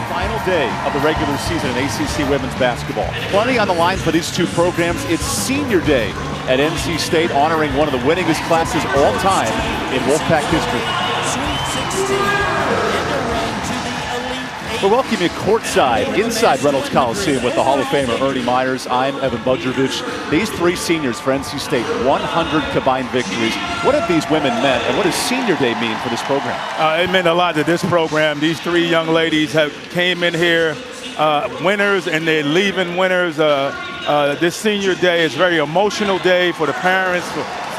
Final day of the regular season in ACC women's basketball. Plenty on the line for these two programs. It's senior day at NC State, honoring one of the winningest classes all time in Wolfpack history. We're welcoming you courtside inside Reynolds Coliseum with the Hall of Famer Ernie Myers. I'm Evan Budrovich. These three seniors for NC State, 100 combined victories. What have these women meant, and what does senior day mean for this program? It meant a lot to this program. These three young ladies came in here winners, and they're leaving winners. This senior day is a very emotional day for the parents,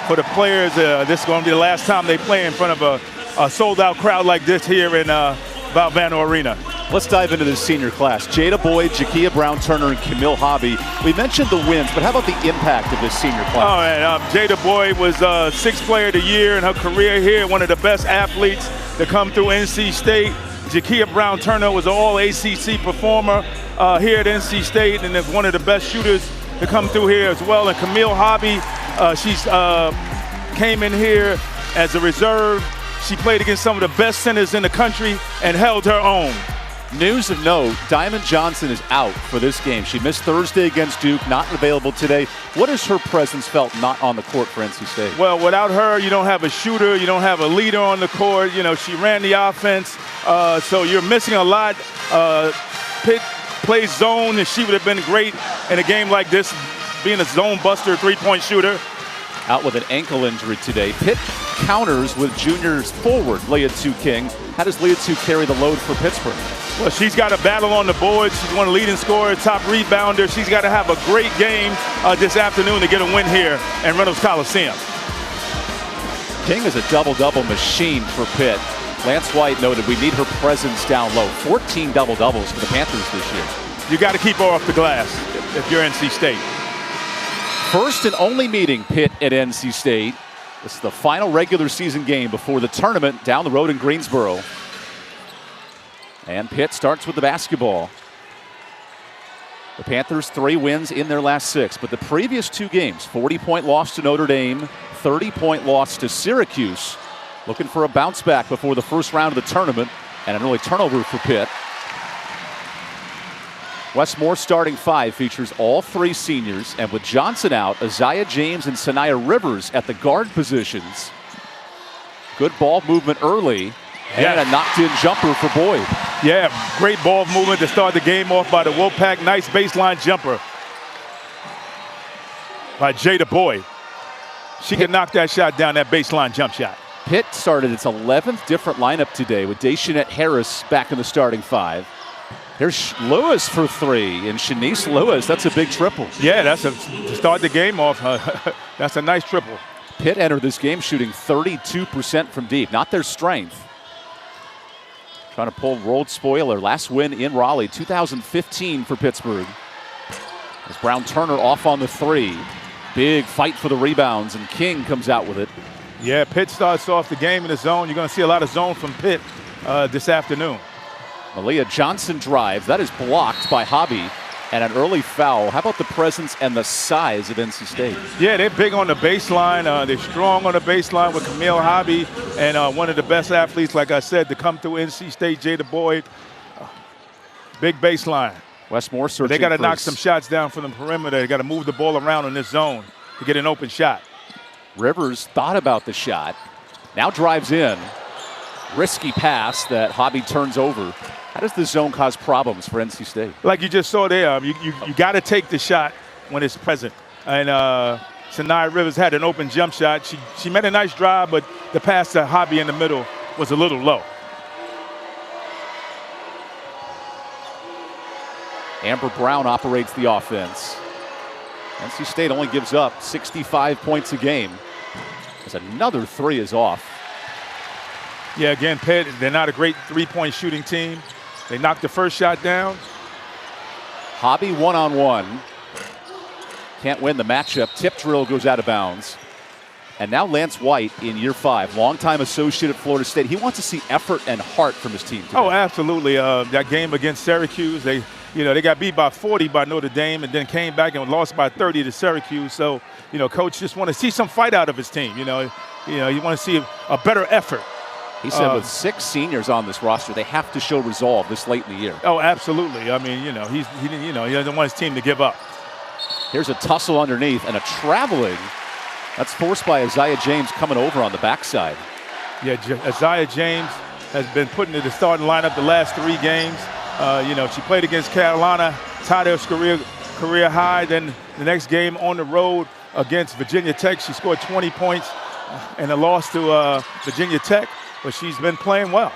for the players. This is going to be the last time they play in front of a sold-out crowd like this here in Valvano Arena. Let's dive into this senior class. Jada Boyd, Jakia Brown-Turner, and Camille Hobby. We mentioned the wins, but how about the impact of this senior class? Oh, man, Jada Boyd was Sixth Player of the Year in her career here, one of the best athletes to come through NC State. Jakia Brown-Turner was an all-ACC performer here at NC State, and is one of the best shooters to come through here as well. And Camille Hobby, she's came in here as a reserve. She played against some of the best centers in the country and held her own. News of note, Diamond Johnson is out for this game. She missed Thursday against Duke, not available today. What has her presence felt not on the court for NC State? Well, without her, you don't have a shooter, you don't have a leader on the court. You know, she ran the offense, so you're missing a lot. Pitt plays zone, and she would have been great in a game like this, being a zone buster, three-point shooter. Out with an ankle injury today. Pitt counters with juniors forward, Leah Tsu King. How does Leah Tsu carry the load for Pittsburgh? Well, she's got a battle on the board. She's one of the leading scorers, top rebounder. She's got to have a great game this afternoon to get a win here at Reynolds Coliseum. King is a double-double machine for Pitt. Lance White noted we need her presence down low. 14 double-doubles for the Panthers this year. You got to keep her off the glass if you're NC State. First and only meeting Pitt at NC State. This is the final regular season game before the tournament down the road in Greensboro. And Pitt starts with the basketball. The Panthers 3 wins in their last 6, but the previous 2 games, 40-point loss to Notre Dame, 30-point loss to Syracuse. Looking for a bounce back before the first round of the tournament, and an early turnover for Pitt. Wes Moore's starting 5 features all 3 seniors, and with Johnson out, Isaiah James and Sanaya Rivers at the guard positions. Good ball movement early, and a knocked-in jumper for Boyd. Yeah, great ball movement to start the game off by the Wolfpack. Nice baseline jumper by Jada Boyd. She can knock that shot down, that baseline jump shot. Pitt started its 11th different lineup today with Deshaunette Harris back in the starting 5. Here's Lewis for 3, and Shanice Lewis, that's a big triple. Yeah, that's to start the game off. That's a nice triple. Pitt entered this game shooting 32% from deep, not their strength. Trying to pull road spoiler, last win in Raleigh, 2015 for Pittsburgh. As Brown-Turner off on the 3. Big fight for the rebounds, and King comes out with it. Yeah, Pitt starts off the game in the zone. You're going to see a lot of zone from Pitt this afternoon. Malia Johnson drives. That is blocked by Hobby. And an early foul. How about the presence and the size of NC State? Yeah, they're big on the baseline. They're strong on the baseline with Camille Hobby, and one of the best athletes, like I said, to come through NC State, Jada Boyd. Big baseline. Wes Moore searching. They got to knock some shots down from the perimeter. They got to move the ball around in this zone to get an open shot. Rivers thought about the shot. Now drives in. Risky pass that Hobby turns over. How does the zone cause problems for NC State? Like you just saw there, you got to take the shot when it's present. And Sanaya Rivers had an open jump shot. She made a nice drive, but the pass to Hobby in the middle was a little low. Amber Brown operates the offense. NC State only gives up 65 points a game. As another 3 is off. Yeah, again, Pitt, they're not a great three-point shooting team. They knocked the first shot down. Hobby one-on-one. Can't win the matchup. Tip drill goes out of bounds. And now Lance White in year 5, longtime associate at Florida State. He wants to see effort and heart from his team today. Oh, absolutely. That game against Syracuse, they they got beat by 40 by Notre Dame and then came back and lost by 30 to Syracuse. So, coach just want to see some fight out of his team. You want to see a better effort. He said with 6 seniors on this roster, they have to show resolve this late in the year. Oh, absolutely. I mean, he doesn't want his team to give up. Here's a tussle underneath and a traveling. That's forced by Isaiah James coming over on the backside. Yeah, Isaiah James has been put into the starting lineup the last 3 games. She played against Carolina, tied her career high. Then the next game on the road against Virginia Tech, she scored 20 points in a loss to Virginia Tech, but she's been playing well.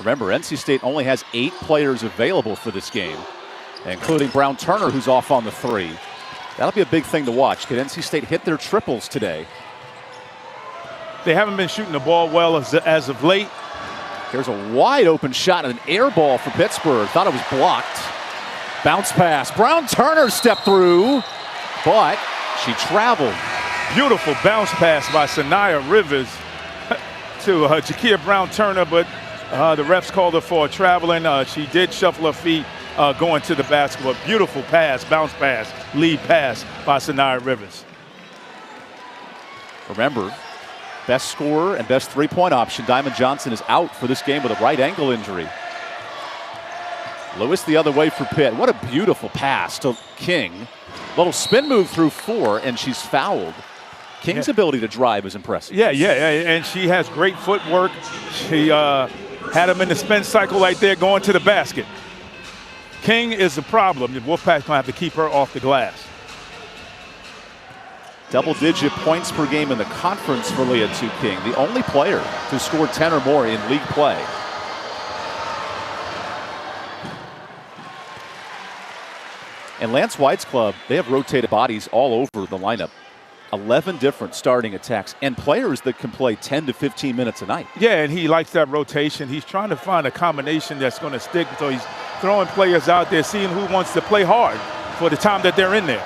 Remember, NC State only has 8 players available for this game, including Brown Turner, who's off on the 3. That'll be a big thing to watch. Can NC State hit their triples today? They haven't been shooting the ball well as of late. Here's a wide open shot and an air ball for Pittsburgh. Thought it was blocked. Bounce pass. Brown Turner stepped through, but she traveled. Beautiful bounce pass by Sanaya Rivers to Jakia Brown Turner, but the refs called her for traveling. She did shuffle her feet going to the basketball. Beautiful pass, bounce pass, lead pass by Sanaya Rivers. Remember, best scorer and best three-point option, Diamond Johnson, is out for this game with a right ankle injury. Lewis the other way for Pitt. What a beautiful pass to King. Little spin move through 4, and she's fouled. King's ability to drive is impressive. Yeah, and she has great footwork. She had him in the spin cycle right there going to the basket. King is the problem. The Wolfpack's going to have to keep her off the glass. Double-digit points per game in the conference for Leah Tu King, the only player to score 10 or more in league play. And Lance White's club, they have rotated bodies all over the lineup. 11 different starting attacks and players that can play 10 to 15 minutes a night. Yeah, and he likes that rotation. He's trying to find a combination that's going to stick. So he's throwing players out there, seeing who wants to play hard for the time that they're in there.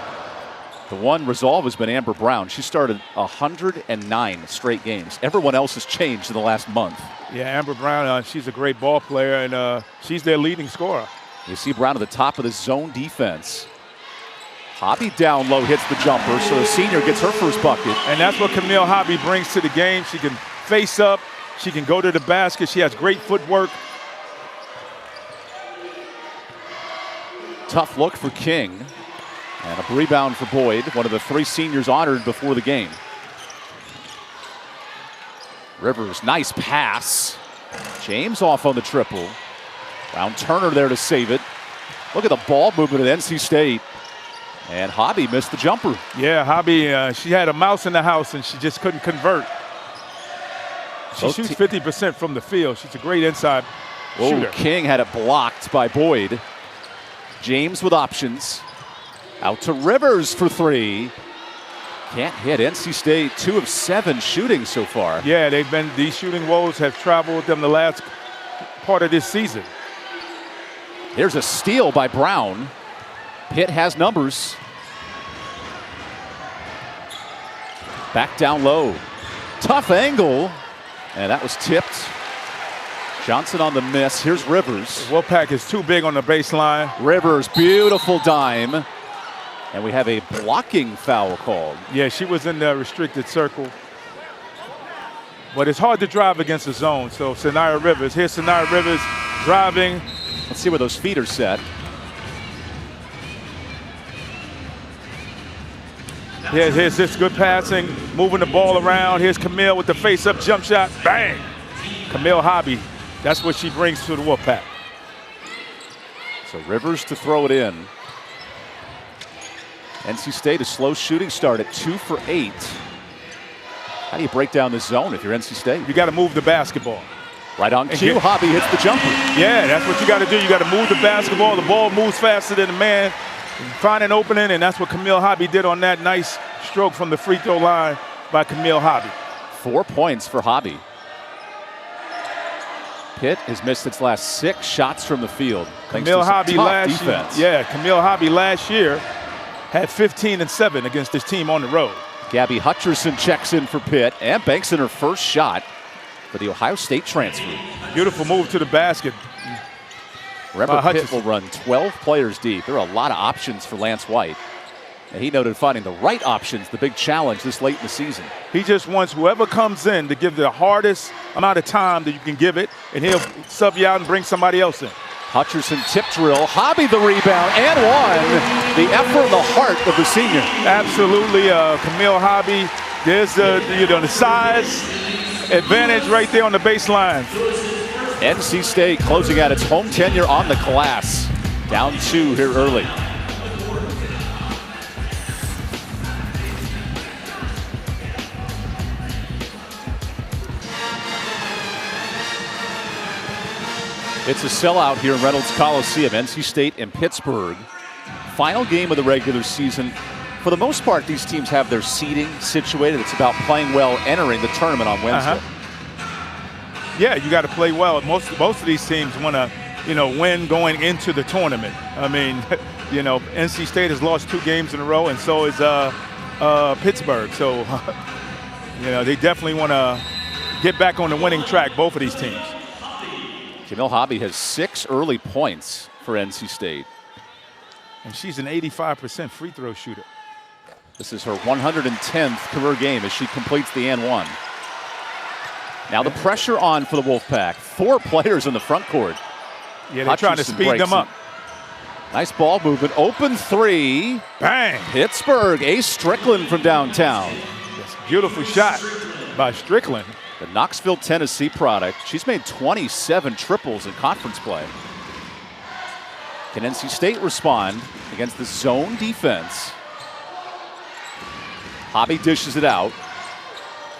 The one resolve has been Amber Brown. She started 109 straight games. Everyone else has changed in the last month. Yeah, Amber Brown, she's a great ball player, and she's their leading scorer. You see Brown at the top of the zone defense. Hobby down low hits the jumper, so the senior gets her first bucket. And that's what Camille Hobby brings to the game. She can face up. She can go to the basket. She has great footwork. Tough look for King. And a rebound for Boyd, one of the 3 seniors honored before the game. Rivers, nice pass. James off on the triple. Brown Turner there to save it. Look at the ball movement at NC State. And Hobby missed the jumper. Yeah, Hobby, she had a mouse in the house and she just couldn't convert. She shoots 50% from the field. She's a great inside shooter. King had it blocked by Boyd. James with options. Out to Rivers for 3. Can't hit. NC State 2 of 7 shooting so far. Yeah, these shooting woes have traveled with them the last part of this season. There's a steal by Brown. Pitt has numbers. Back down low. Tough angle. And that was tipped. Johnson on the miss. Here's Rivers. Wolfpack is too big on the baseline. Rivers, beautiful dime. And we have a blocking foul called. Yeah, she was in the restricted circle. But it's hard to drive against the zone. So Sanaya Rivers. Here's Sanaya Rivers driving. Let's see where those feet are set. Here's this good passing, moving the ball around. Here's Camille with the face-up jump shot. Bang! Camille Hobby. That's what she brings to the Wolfpack. So Rivers to throw it in. NC State, a slow shooting start at 2 for 8. How do you break down this zone if you're NC State? You got to move the basketball. Right on cue, Hobby hits the jumper. Yeah, that's what you got to do. You got to move the basketball. The ball moves faster than the man. Find an opening, and that's what Camille Hobby did on that nice stroke from the free throw line by Camille Hobby. 4 points for Hobby. Pitt has missed its last 6 shots from the field. Camille Hobby last year, Camille Hobby last year had 15 and 7 against this team on the road. Gabby Hutcherson checks in for Pitt and banks in her first shot for the Ohio State transfer. Beautiful move to the basket. Remember, Pitt will run 12 players deep. There are a lot of options for Lance White. And he noted finding the right options, the big challenge this late in the season. He just wants whoever comes in to give the hardest amount of time that you can give it, and he'll sub you out and bring somebody else in. Hutcherson tip drill, Hobby the rebound, and one. The effort and the heart of the senior. Absolutely, Camille Hobby. There's the size advantage right there on the baseline. NC State closing out its home tenure on the glass. Down 2 here early. It's a sellout here in Reynolds Coliseum, NC State and Pittsburgh. Final game of the regular season. For the most part, these teams have their seeding situated. It's about playing well, entering the tournament on Wednesday. Yeah, you got to play well. Most of these teams want to, win going into the tournament. I mean, NC State has lost 2 games in a row, and so is Pittsburgh. So, they definitely want to get back on the winning track, both of these teams. Camille Hobby has 6 early points for NC State. And she's an 85% free throw shooter. This is her 110th career game as she completes the and one. Now the pressure on for the Wolfpack. 4 players in the front court. Yeah, they're trying to speed them up. Nice ball movement. Open 3. Bang! Pittsburgh. Ace Strickland from downtown. Yes, beautiful shot by Strickland. The Knoxville, Tennessee product. She's made 27 triples in conference play. Can NC State respond against the zone defense? Hobby dishes it out.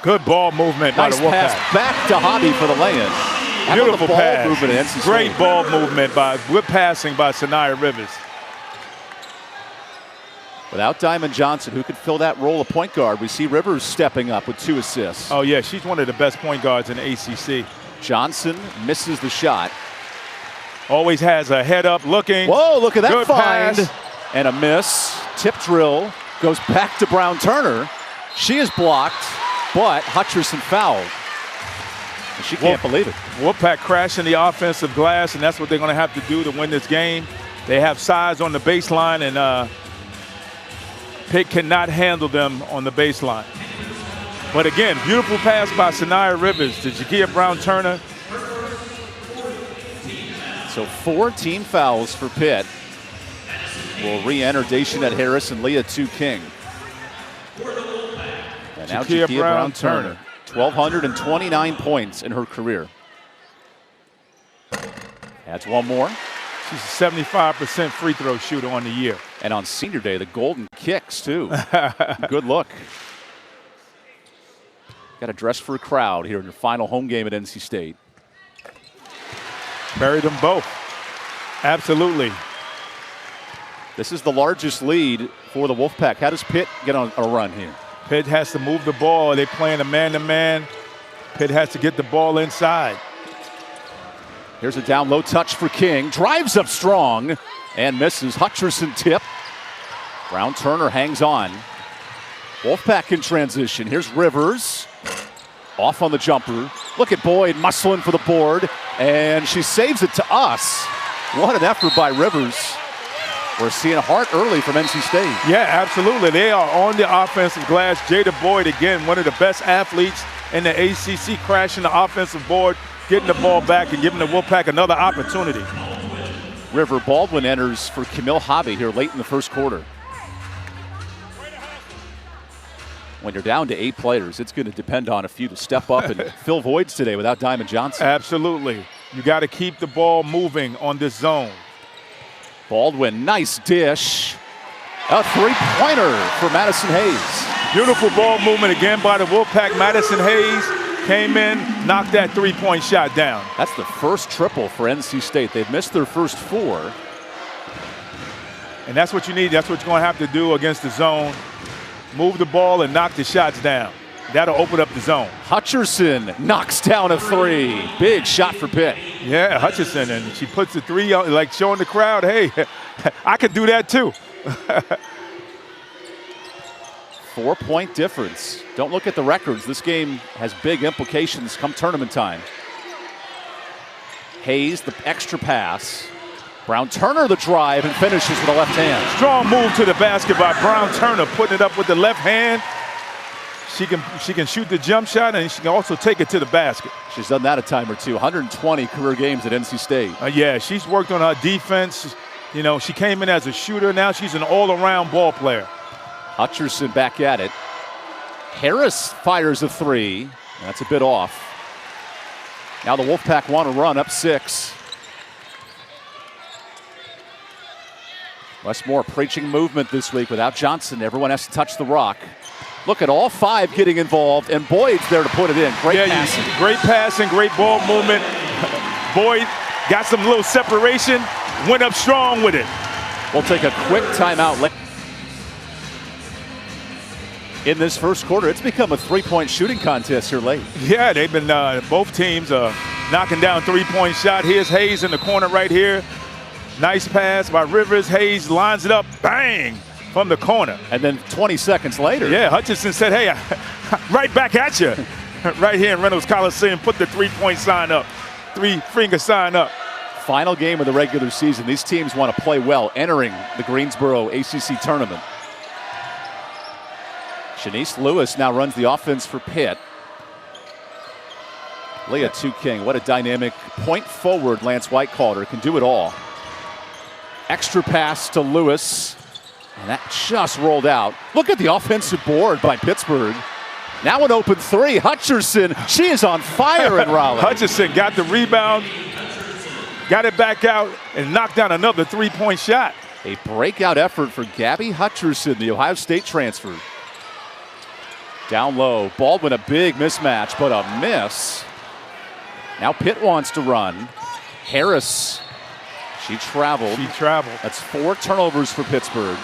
Good ball movement by the Wolfpack. Nice pass back to Hobby for the lay-in. Beautiful ball pass. movement at NC State. Great ball movement with passing by Sanaya Rivers. Without Diamond Johnson, who could fill that role of point guard, we see Rivers stepping up with 2 assists. Oh, yeah, she's one of the best point guards in the ACC. Johnson misses the shot. Always has a head up looking. Whoa, look at that Good find. pass. And a miss. Tip drill goes back to Brown Turner. She is blocked, but Hutcherson fouled. And she can't believe it. Wolfpack crashing the offensive glass, and that's what they're going to have to do to win this game. They have size on the baseline, and Pitt cannot handle them on the baseline. But again, beautiful pass by Sanaya Rivers to Jakia Brown-Turner. So 4 team fouls for Pitt. Will re-enter Daishanette Harris and Leah King. And now Jakia Brown-Turner. 1,229 points in her career. Adds 1 more. She's a 75% free throw shooter on the year. And on senior day, the golden kicks, too. Good look. Got to dress for a crowd here in your final home game at NC State. Buried them both. Absolutely. This is the largest lead for the Wolfpack. How does Pitt get on a run here? Pitt has to move the ball. They're playing a man-to-man. Pitt has to get the ball inside. Here's a down low touch for King. Drives up strong and misses. Hutcherson tip. Brown-Turner hangs on. Wolfpack in transition. Here's Rivers. Off on the jumper. Look at Boyd muscling for the board. And she saves it to us. What an effort by Rivers. We're seeing Hart early from NC State. Yeah, absolutely. They are on the offensive glass. Jada Boyd, again, one of the best athletes in the ACC, crashing the offensive board, getting the ball back and giving the Wolfpack another opportunity. River Baldwin enters for Camille Hobby here late in the first quarter. When you're down to 8 players, it's going to depend on a few to step up and fill voids today without Diamond Johnson. Absolutely. You got to keep the ball moving on this zone. Baldwin, nice dish. A 3-pointer for Madison Hayes. Beautiful ball movement again by the Wolfpack. Madison Hayes came in, knocked that 3-point shot down. That's the first triple for NC State. They've missed their first 4. And that's what you need. That's what you're going to have to do against the zone. Move the ball and knock the shots down. That'll open up the zone. Hutcherson knocks down a 3. Big shot for Pitt. Yeah, Hutcherson, and she puts the 3 out, like showing the crowd, hey, I could do that too. 4-point difference. Don't look at the records. This game has big implications come tournament time. Hayes, the extra pass. Brown Turner the drive and finishes with a left hand. Strong move to the basket by Brown Turner, putting it up with the left hand. She can shoot the jump shot, and she can also take it to the basket. She's done that a time or two. 120 career games at NC State. Yeah, she's worked on her defense. You know, she came in as a shooter. Now she's an all-around ball player. Hutcherson back at it. Harris fires a three. That's a bit off. Now the Wolfpack want to run up 6. Westmore preaching movement this week without Johnson. Everyone has to touch the rock. Look at all 5 getting involved, and Boyd's there to put it in. Great passing. Great passing, great ball movement. Boyd got some little separation, went up strong with it. We'll take a quick timeout. In this first quarter, it's become a three-point shooting contest here late. Yeah, they've been, both teams knocking down three-point shot. Here's Hayes in the corner right here. Nice pass by Rivers. Hayes lines it up, bang, from the corner. And then 20 seconds later. Yeah, Hutchinson said, hey, right back at you. Right here in Reynolds Coliseum, put the three-point sign up, three-finger sign up. Final game of the regular season. These teams want to play well, entering the Greensboro ACC tournament. Shanice Lewis now runs the offense for Pitt. Leah Two-King, what a dynamic point forward Lance White called her. Can do it all. Extra pass to Lewis. And that just rolled out. Look at the offensive board by Pittsburgh. Now an open three. Hutcherson, she is on fire in Raleigh. Hutcherson got the rebound, got it back out, and knocked down another three-point shot. A breakout effort for Gabby Hutcherson, the Ohio State transfer. Down low, Baldwin a big mismatch, but a miss. Now Pitt wants to run. Harris, she traveled. That's 4 turnovers for Pittsburgh.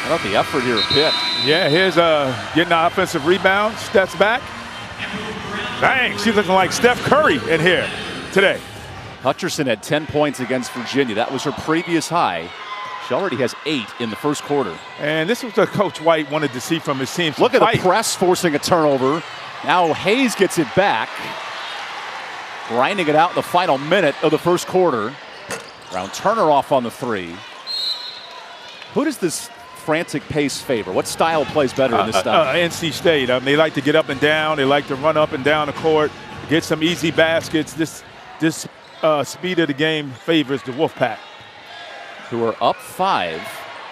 How about the effort here at Pitt? Yeah, here's getting an offensive rebound, steps back. Bang, she's looking like Steph Curry in here today. Hutcherson had 10 points against Virginia. That was her previous high. She already has 8 in the first quarter. And this was what Coach White wanted to see from his team. Look at the press forcing a turnover. Now Hayes gets it back. Grinding it out in the final minute of the first quarter. Brown Turner off on the 3. Who does this frantic pace favor? What style plays better in this style? NC State. They like to get up and down. They like to run up and down the court, get some easy baskets. This speed of the game favors the Wolfpack, who are up 5.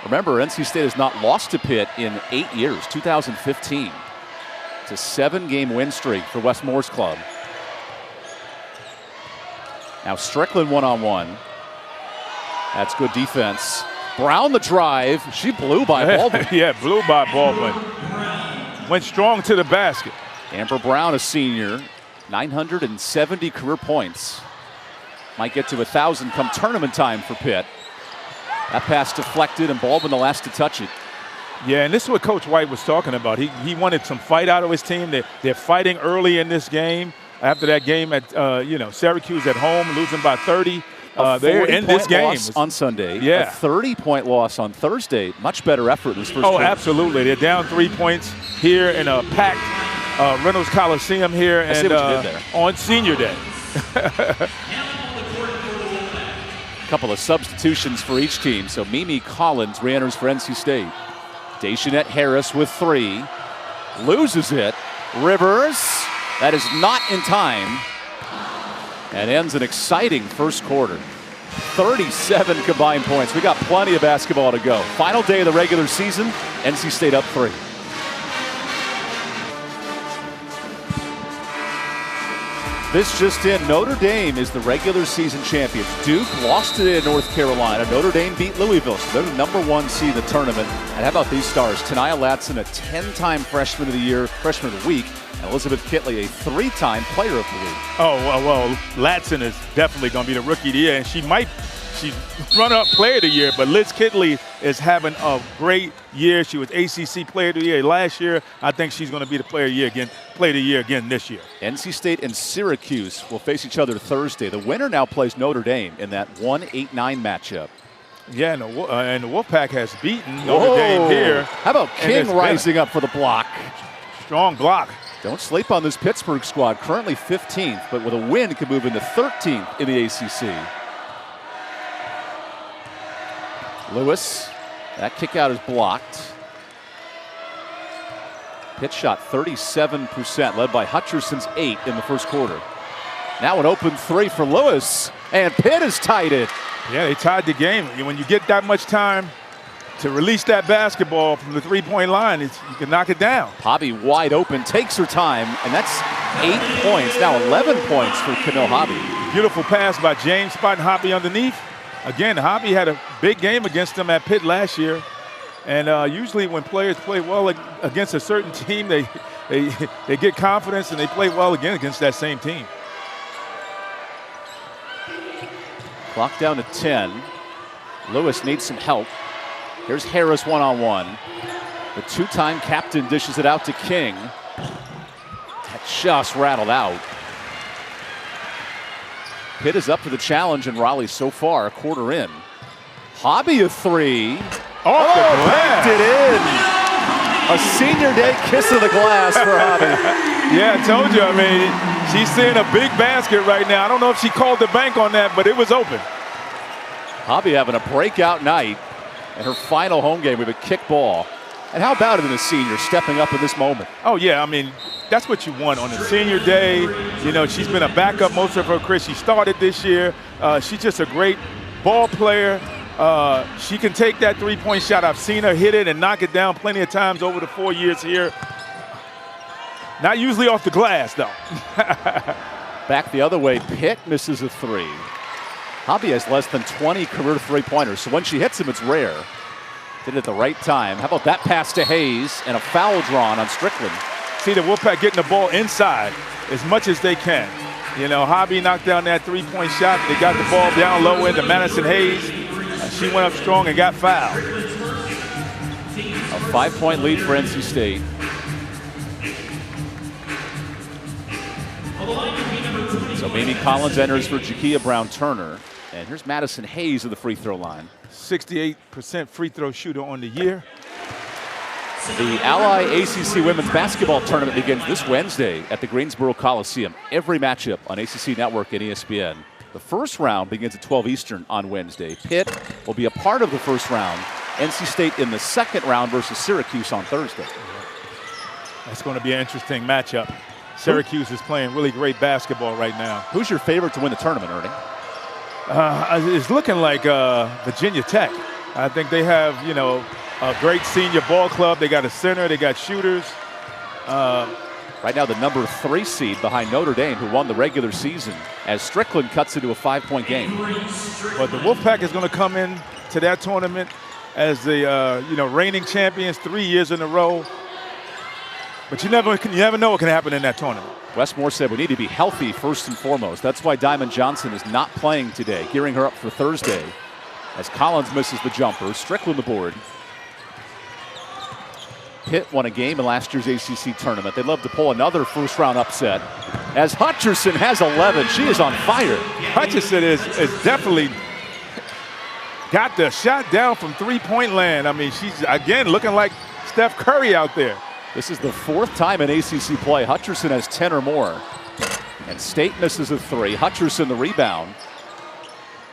Remember, NC State has not lost to Pitt in 8 years, 2015. It's a 7-game win streak for Westmore's club. Now Strickland one-on-one. That's good defense. Brown the drive. She blew by Baldwin. Yeah, blew by Baldwin. Went strong to the basket. Amber Brown, a senior, 970 career points. Might get to 1,000 come tournament time for Pitt. That pass deflected, and Baldwin the last to touch it. Yeah, and this is what Coach White was talking about. He wanted some fight out of his team. They're fighting early in this game. After that game at Syracuse at home, losing by 30. They're in this game loss on Sunday. Yeah, a 30-point loss on Thursday. Much better effort in this first quarter. Absolutely. They're down 3 points here in a packed Reynolds Coliseum here and on Senior Day. Couple of substitutions for each team. So Mimi Collins re-enters for NC State. Dejanette Harris with 3. Loses it. Rivers. That is not in time. And ends an exciting first quarter. 37 combined points. We got plenty of basketball to go. Final day of the regular season. NC State up 3. This just in, Notre Dame is the regular season champions. Duke lost today to North Carolina. Notre Dame beat Louisville, so they're the #1 seed in the tournament. And how about these stars? Tania Latson, a 10-time freshman of the year, freshman of the week. And Elizabeth Kitley, a 3-time player of the week. Oh, well, Latson is definitely going to be the rookie of the year. And she's run-up player of the year, but Liz Kitley is having a great year. She was ACC player of the year last year. I think she's going to be the player of the year again this year. NC State and Syracuse will face each other Thursday. The winner now plays Notre Dame in that 1-8-9 matchup. Yeah, and the Wolfpack has beaten Notre Dame here. How about King rising up for the block? Strong block. Don't sleep on this Pittsburgh squad, currently 15th, but with a win could move into 13th in the ACC. Lewis, that kick out is blocked. Pitt shot 37%, led by Hutcherson's 8 in the first quarter. Now an open three for Lewis, and Pitt has tied it. Yeah, they tied the game. When you get that much time to release that basketball from the three-point line, you can knock it down. Hobby wide open, takes her time, and that's 8 points. Now 11 points for Camille Hobby. Beautiful pass by James, spotting Hobby underneath. Again, Hobby had a big game against them at Pitt last year. And usually when players play well against a certain team, they get confidence and they play well again against that same team. Clock down to 10. Lewis needs some help. Here's Harris one-on-one. The two-time captain dishes it out to King. That just rattled out. Pitt is up for the challenge in Raleigh so far, a quarter in. Hobby a three. Packed it in. A senior day kiss of the glass for Hobby. Yeah, I told you. I mean, she's seeing a big basket right now. I don't know if she called the bank on that, but it was open. Hobby having a breakout night in her final home game with a kick ball. And how about it in a senior stepping up in this moment? Oh, yeah. I mean, that's what you want on a senior day. You know, she's been a backup most of her career. She started this year. She's just a great ball player. She can take that three-point shot. I've seen her hit it and knock it down plenty of times over the 4 years here. Not usually off the glass, though. Back the other way, Pitt misses a three. Hobby has less than 20 career three-pointers, so when she hits them, it's rare. Did it at the right time. How about that pass to Hayes and a foul drawn on Strickland? See the Wolfpack getting the ball inside as much as they can. You know, Hobby knocked down that three-point shot. They got the ball down low into Madison Hayes. She went up strong and got fouled. A 5-point lead for NC State. So Mamie Collins enters for Jakia Brown-Turner. And here's Madison Hayes at the free throw line. 68% free throw shooter on the year. The Ally ACC Women's Basketball Tournament begins this Wednesday at the Greensboro Coliseum. Every matchup on ACC Network and ESPN. The first round begins at 12 Eastern on Wednesday. Pitt will be a part of the first round. NC State in the second round versus Syracuse on Thursday. That's going to be an interesting matchup. Syracuse is playing really great basketball right now. Who's your favorite to win the tournament, Ernie? It's looking like Virginia Tech. I think they have, you know, a great senior ball club. They got a center. They got shooters. Right now the number 3 seed behind Notre Dame, who won the regular season, as Strickland cuts into a 5-point game. But the Wolfpack is going to come in to that tournament as the reigning champions 3 years in a row. But you never know what can happen in that tournament. Wes Moore said we need to be healthy first and foremost. That's why Diamond Johnson is not playing today, gearing her up for Thursday. As Collins misses the jumper, Strickland the board. Pitt won a game in last year's ACC tournament. They'd love to pull another first-round upset. As Hutcherson has 11, she is on fire. Hutcherson is definitely got the shot down from three-point land. I mean, she's, again, looking like Steph Curry out there. This is the 4th time in ACC play. Hutcherson has 10 or more. And State misses a 3. Hutcherson the rebound.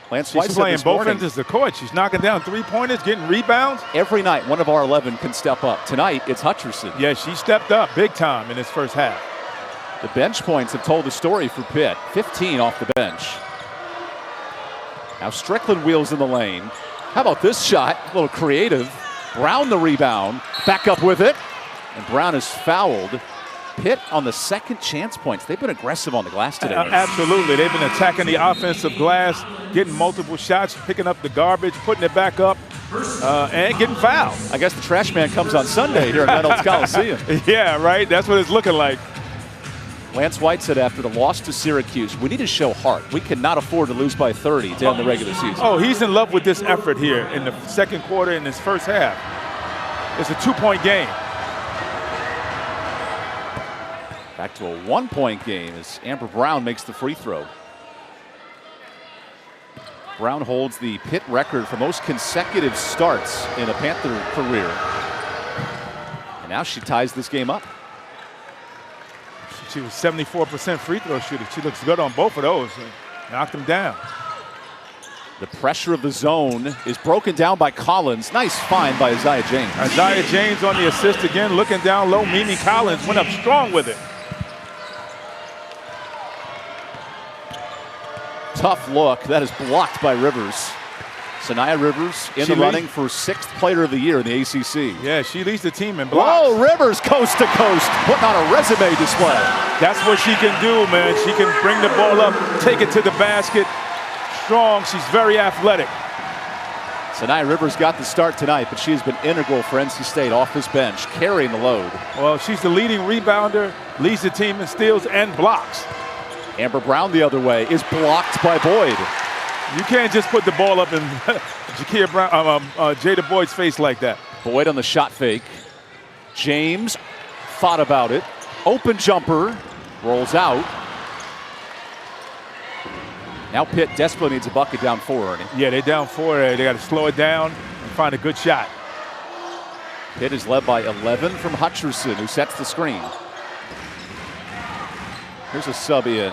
Lance White She's playing both ends of the court. She's knocking down three-pointers, getting rebounds. Every night, one of our 11 can step up. Tonight, it's Hutcherson. Yeah, she stepped up big time in this first half. The bench points have told the story for Pitt. 15 off the bench. Now Strickland wheels in the lane. How about this shot? A little creative. Brown the rebound. Back up with it. And Brown is fouled. Pitt on the second chance points. They've been aggressive on the glass today. Absolutely. They've been attacking the offensive glass, getting multiple shots, picking up the garbage, putting it back up, and getting fouled. I guess the trash man comes on Sunday here at Reynolds Coliseum. Yeah, right. That's what it's looking like. Lance White said after the loss to Syracuse, we need to show heart. We cannot afford to lose by 30 to end the regular season. Oh, he's in love with this effort here in the second quarter in this first half. It's a 2-point game. Back to a 1-point game as Amber Brown makes the free throw. Brown holds the Pitt record for most consecutive starts in a Panther career. And now she ties this game up. She was 74% free throw shooter. She looks good on both of those. Knocked them down. The pressure of the zone is broken down by Collins. Nice find by Isaiah James. Isaiah James on the assist again, looking down low. Mimi Collins went up strong with it. Tough look. That is blocked by Rivers. Sanaya Rivers in the running for 6th player of the year in the ACC. Yeah, she leads the team in blocks. Whoa, Rivers coast to coast, putting on a resume display. That's what she can do, man. She can bring the ball up, take it to the basket. Strong, she's very athletic. Sanaya Rivers got the start tonight, but she has been integral for NC State off this bench, carrying the load. Well, she's the leading rebounder, leads the team in steals and blocks. Amber Brown the other way is blocked by Boyd. You can't just put the ball up in Jada Boyd's face like that. Boyd on the shot fake. James thought about it. Open jumper, rolls out. Now Pitt desperately needs a bucket down 4, Ernie. Yeah, they're down 4. They got to slow it down and find a good shot. Pitt is led by 11 from Hutcherson, who sets the screen. Here's a sub in.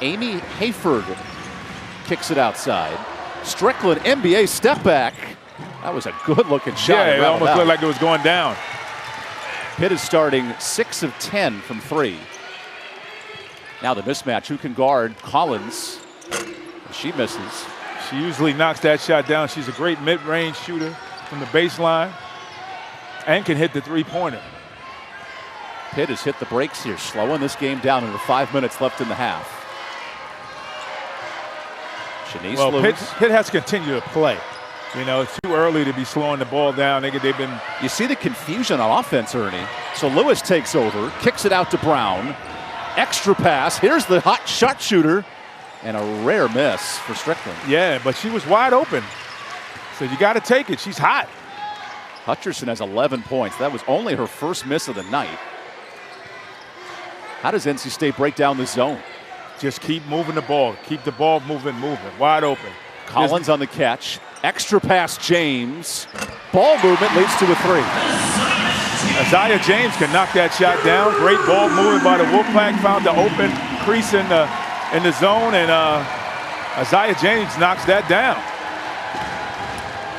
Amy Hayford kicks it outside. Strickland, NBA step back. That was a good-looking shot. Yeah, it almost looked like it was going down. Pitt is starting 6 of 10 from 3. Now the mismatch. Who can guard Collins? She misses. She usually knocks that shot down. She's a great mid-range shooter from the baseline and can hit the three-pointer. Pitt has hit the brakes here, slowing this game down into 5 minutes left in the half. Shanice Lewis. Pitt has to continue to play. You know, it's too early to be slowing the ball down. They've been. You see the confusion on offense, Ernie. So Lewis takes over, kicks it out to Brown. Extra pass. Here's the hot shot shooter. And a rare miss for Strickland. Yeah, but she was wide open. So you got to take it. She's hot. Hutcherson has 11 points. That was only her first miss of the night. How does NC State break down the zone? Just keep moving the ball. Keep the ball moving. Wide open. Collins on the catch. Extra pass, James. Ball movement leads to a 3. Isaiah James can knock that shot down. Great ball movement by the Wolfpack. Found the open crease in the zone, and Isaiah James knocks that down.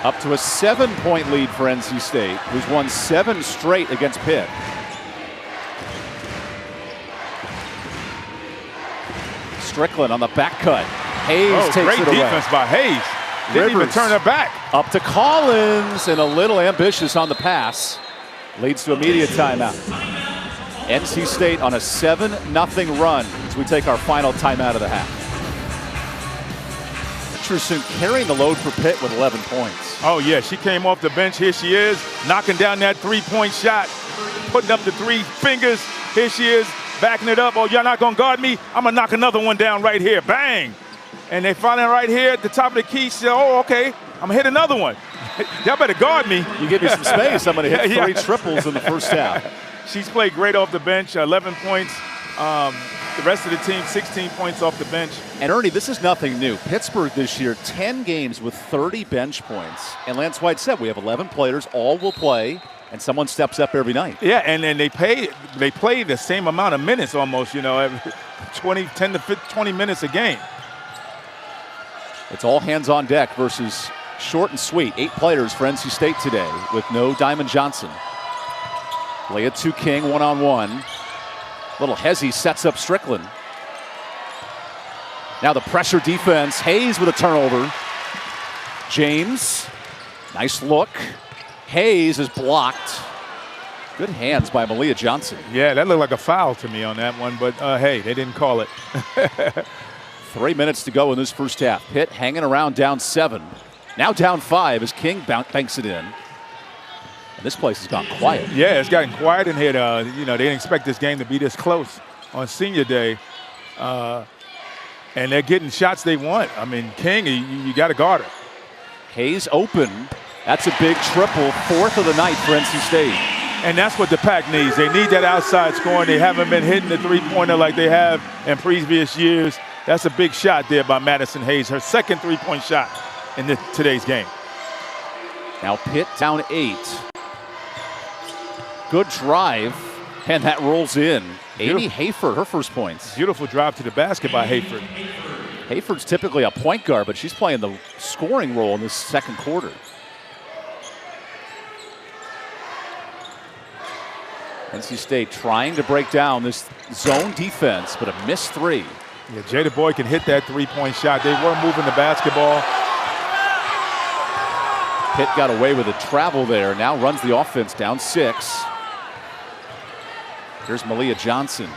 Up to a 7-point lead for NC State, who's won 7 straight against Pitt. Strickland on the back cut. Hayes takes great it away. Defense by Hayes. Didn't even turn her back. Up to Collins, and a little ambitious on the pass. Leads to immediate timeout. NC State on a 7-0 run as we take our final timeout of the half. Hutcherson carrying the load for Pitt with 11 points. Oh, yeah, she came off the bench. Here she is, knocking down that three-point shot, putting up the 3 fingers. Here she is, backing it up. Oh, y'all not going to guard me? I'm going to knock another one down right here. Bang! And they find it right here at the top of the key. She said, oh, okay, I'm going to hit another one. Y'all better guard me. You give me some space. I'm going to hit 3 triples in the first half. She's played great off the bench, 11 points. The rest of the team, 16 points off the bench. And Ernie, this is nothing new. Pittsburgh this year, 10 games with 30 bench points. And Lance White said we have 11 players, all will play, and someone steps up every night. Yeah, and then they play the same amount of minutes almost, you know, 10 to 20 minutes a game. It's all hands on deck versus short and sweet. 8 players for NC State today with no Diamond Johnson. Leah to King, one-on-one. Little Hezzy sets up Strickland. Now the pressure defense. Hayes with a turnover. James, nice look. Hayes is blocked. Good hands by Malia Johnson. Yeah, that looked like a foul to me on that one, but hey, they didn't call it. 3 minutes to go in this first half. Pitt hanging around down 7. Now down 5 as King banks it in. And this place has gone quiet. Yeah, it's gotten quiet in here. You know, they didn't expect this game to be this close on senior day. And they're getting shots they want. I mean, King, you got to guard her. Hayes open. That's a big triple, 4th of the night for NC State. And that's what the Pack needs. They need that outside scoring. They haven't been hitting the three-pointer like they have in previous years. That's a big shot there by Madison Hayes, her second three-point shot in today's game. Now Pitt down 8. Good drive, and that rolls in. Amy Hayford, her first points. Beautiful drive to the basket by Hayford. Hayford's typically a point guard, but she's playing the scoring role in this second quarter. NC State trying to break down this zone defense, but a missed three. Yeah, Jada Boyd can hit that three-point shot. They were moving the basketball. Pitt got away with a travel there. Now runs the offense down 6. Here's Malia Johnson.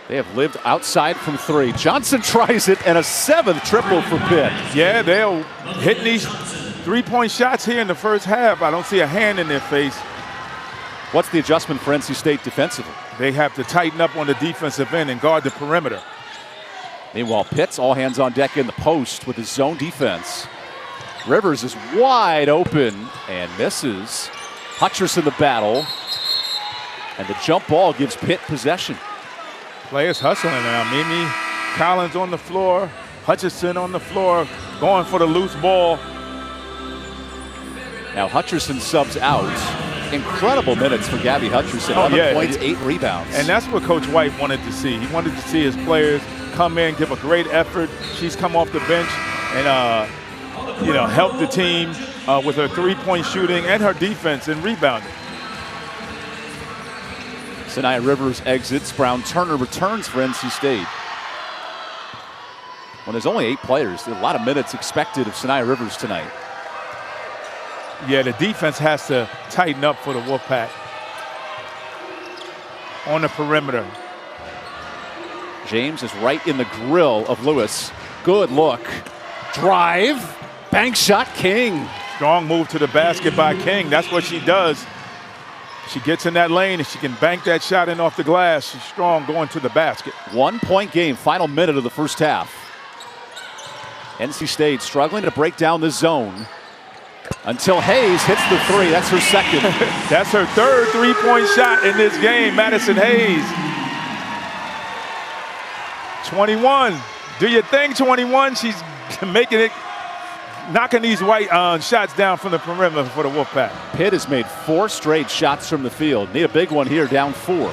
They have lived outside from 3. Johnson tries it, and a 7th triple for Pitt. Yeah, they're hitting these three-point shots here in the first half. I don't see a hand in their face. What's the adjustment for NC State defensively? They have to tighten up on the defensive end and guard the perimeter. Meanwhile, Pitt's all hands on deck in the post with his zone defense. Rivers is wide open and misses. Hutcherson the battle. And the jump ball gives Pitt possession. Players hustling now. Mimi Collins on the floor. Hutcherson on the floor going for the loose ball. Now Hutcherson subs out. Incredible minutes for Gabby Hutcherson. 11 points, 8 rebounds. And that's what Coach White wanted to see. He wanted to see his players come in, give a great effort. She's come off the bench and help the team with her three-point shooting and her defense and rebounding. Sanaya Rivers exits. Brown Turner returns for NC State. When there's only 8 players, there's a lot of minutes expected of Sanaya Rivers tonight. Yeah, the defense has to tighten up for the Wolfpack on the perimeter. James is right in the grill of Lewis. Good look. Drive. Bank shot, King. Strong move to the basket by King. That's what she does. She gets in that lane and she can bank that shot in off the glass. She's strong going to the basket. 1-point game, final minute of the first half. NC State struggling to break down the zone until Hayes hits the 3. That's her second. That's her third three-point shot in this game, Madison Hayes. 21. Do you think 21? She's making it, knocking these white shots down from the perimeter for the Wolfpack. Pitt has made 4 straight shots from the field. Need a big one here, down 4.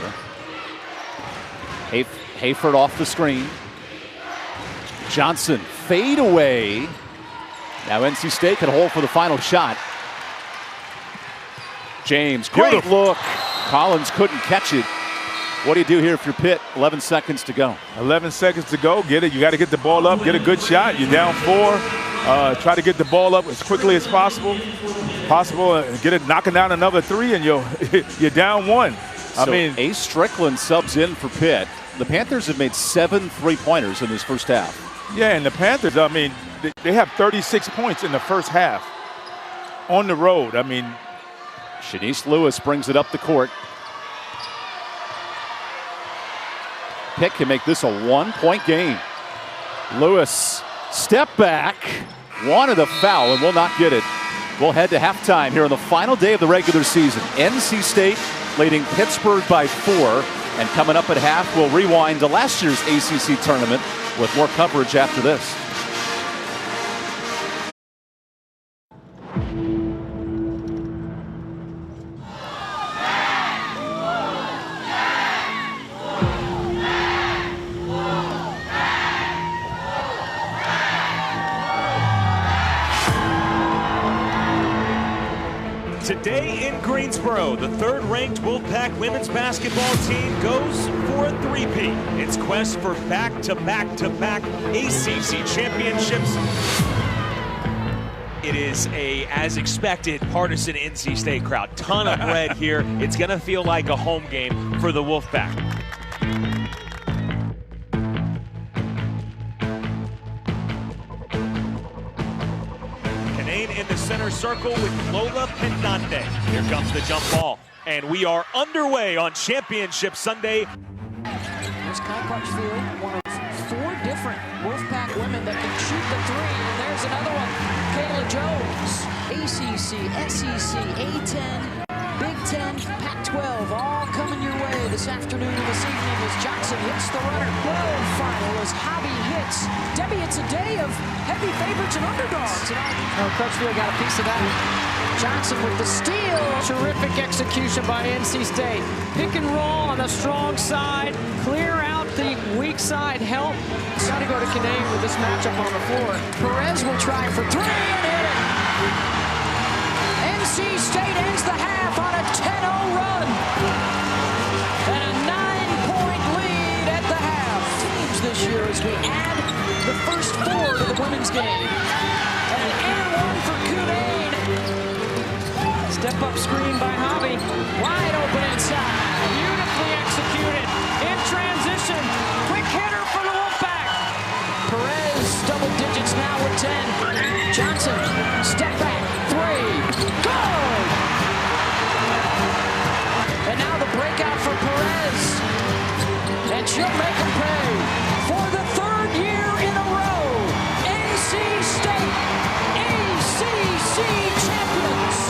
Hayford off the screen. Johnson, fade away. Now NC State can hold for the final shot. James, great look. Collins couldn't catch it. What do you do here if you're Pitt? 11 seconds to go. 11 seconds to go. Get it. You got to get the ball up, get a good shot. You're down 4. Try to get the ball up as quickly as possible. Get it, knocking down another 3, and you're down 1. So Ace Strickland subs in for Pitt. The Panthers have made 7 3-pointers in this first half. Yeah, and the Panthers, they have 36 points in the first half on the road. Shanice Lewis brings it up the court. Pitt can make this a 1-point game. Lewis, step back, wanted a foul and will not get it. We'll head to halftime here on the final day of the regular season. NC State leading Pittsburgh by 4. And coming up at half, we'll rewind to last year's ACC tournament with more coverage after this. Today in Greensboro, the third-ranked Wolfpack women's basketball team goes for a three-peat. Its quest for back-to-back-to-back ACC championships. It is a, as expected, partisan NC State crowd. Ton of red here. It's going to feel like a home game for the Wolfpack. In the center circle with Lola Pendante. Here comes the jump ball. And we are underway on Championship Sunday. There's Kai Crutchfield, one of 4 different Wolfpack women that can shoot the 3. And there's another one, Kayla Jones. ACC, SEC, A10, Big Ten, Pac-12, all coming your way this afternoon and this evening as Johnson hits the runner. World final as Hobby hits. Debbie, it's a day of heavy favorites and underdogs. Crutchfield got a piece of that. Johnson with the steal. Terrific execution by NC State. Pick and roll on the strong side. Clear out the weak side help. Got to go to Canadian with this matchup on the floor. Perez will try for three and hit it. NC State ends the half on a 10-0 run. And a 9-point lead at the half. Teams this year as we add the first four to the women's game. And one for Cunane. Step up screen by Hobby. Wide open inside. Beautifully executed. In transition. Quick hitter for the Wolfpack. Perez double digits now with 10. Johnson, step back. Three. Good! And now the breakout for Perez. And she'll make him pay. For the third year in a row, NC State, ACC champions.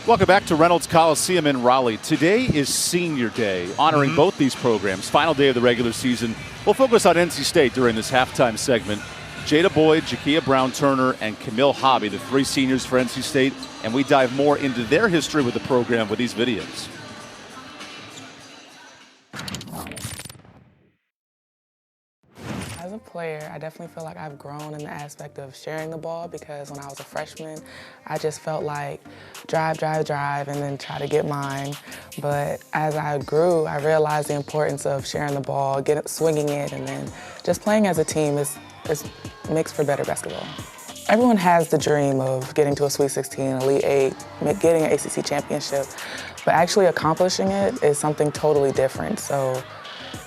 Welcome back to Reynolds Coliseum in Raleigh. Today is Senior Day, honoring both these programs. Final day of the regular season. We'll focus on NC State during this halftime segment. Jada Boyd, Jakia Brown-Turner, and Camille Hobby, the three seniors for NC State, and we dive more into their history with the program with these videos. As a player, I definitely feel like I've grown in the aspect of sharing the ball, because when I was a freshman, I just felt like drive, and then try to get mine. But as I grew, I realized the importance of sharing the ball, swinging it, and then just playing as a team makes for better basketball. Everyone has the dream of getting to a Sweet 16, Elite 8, getting an ACC championship, but actually accomplishing it is something totally different. So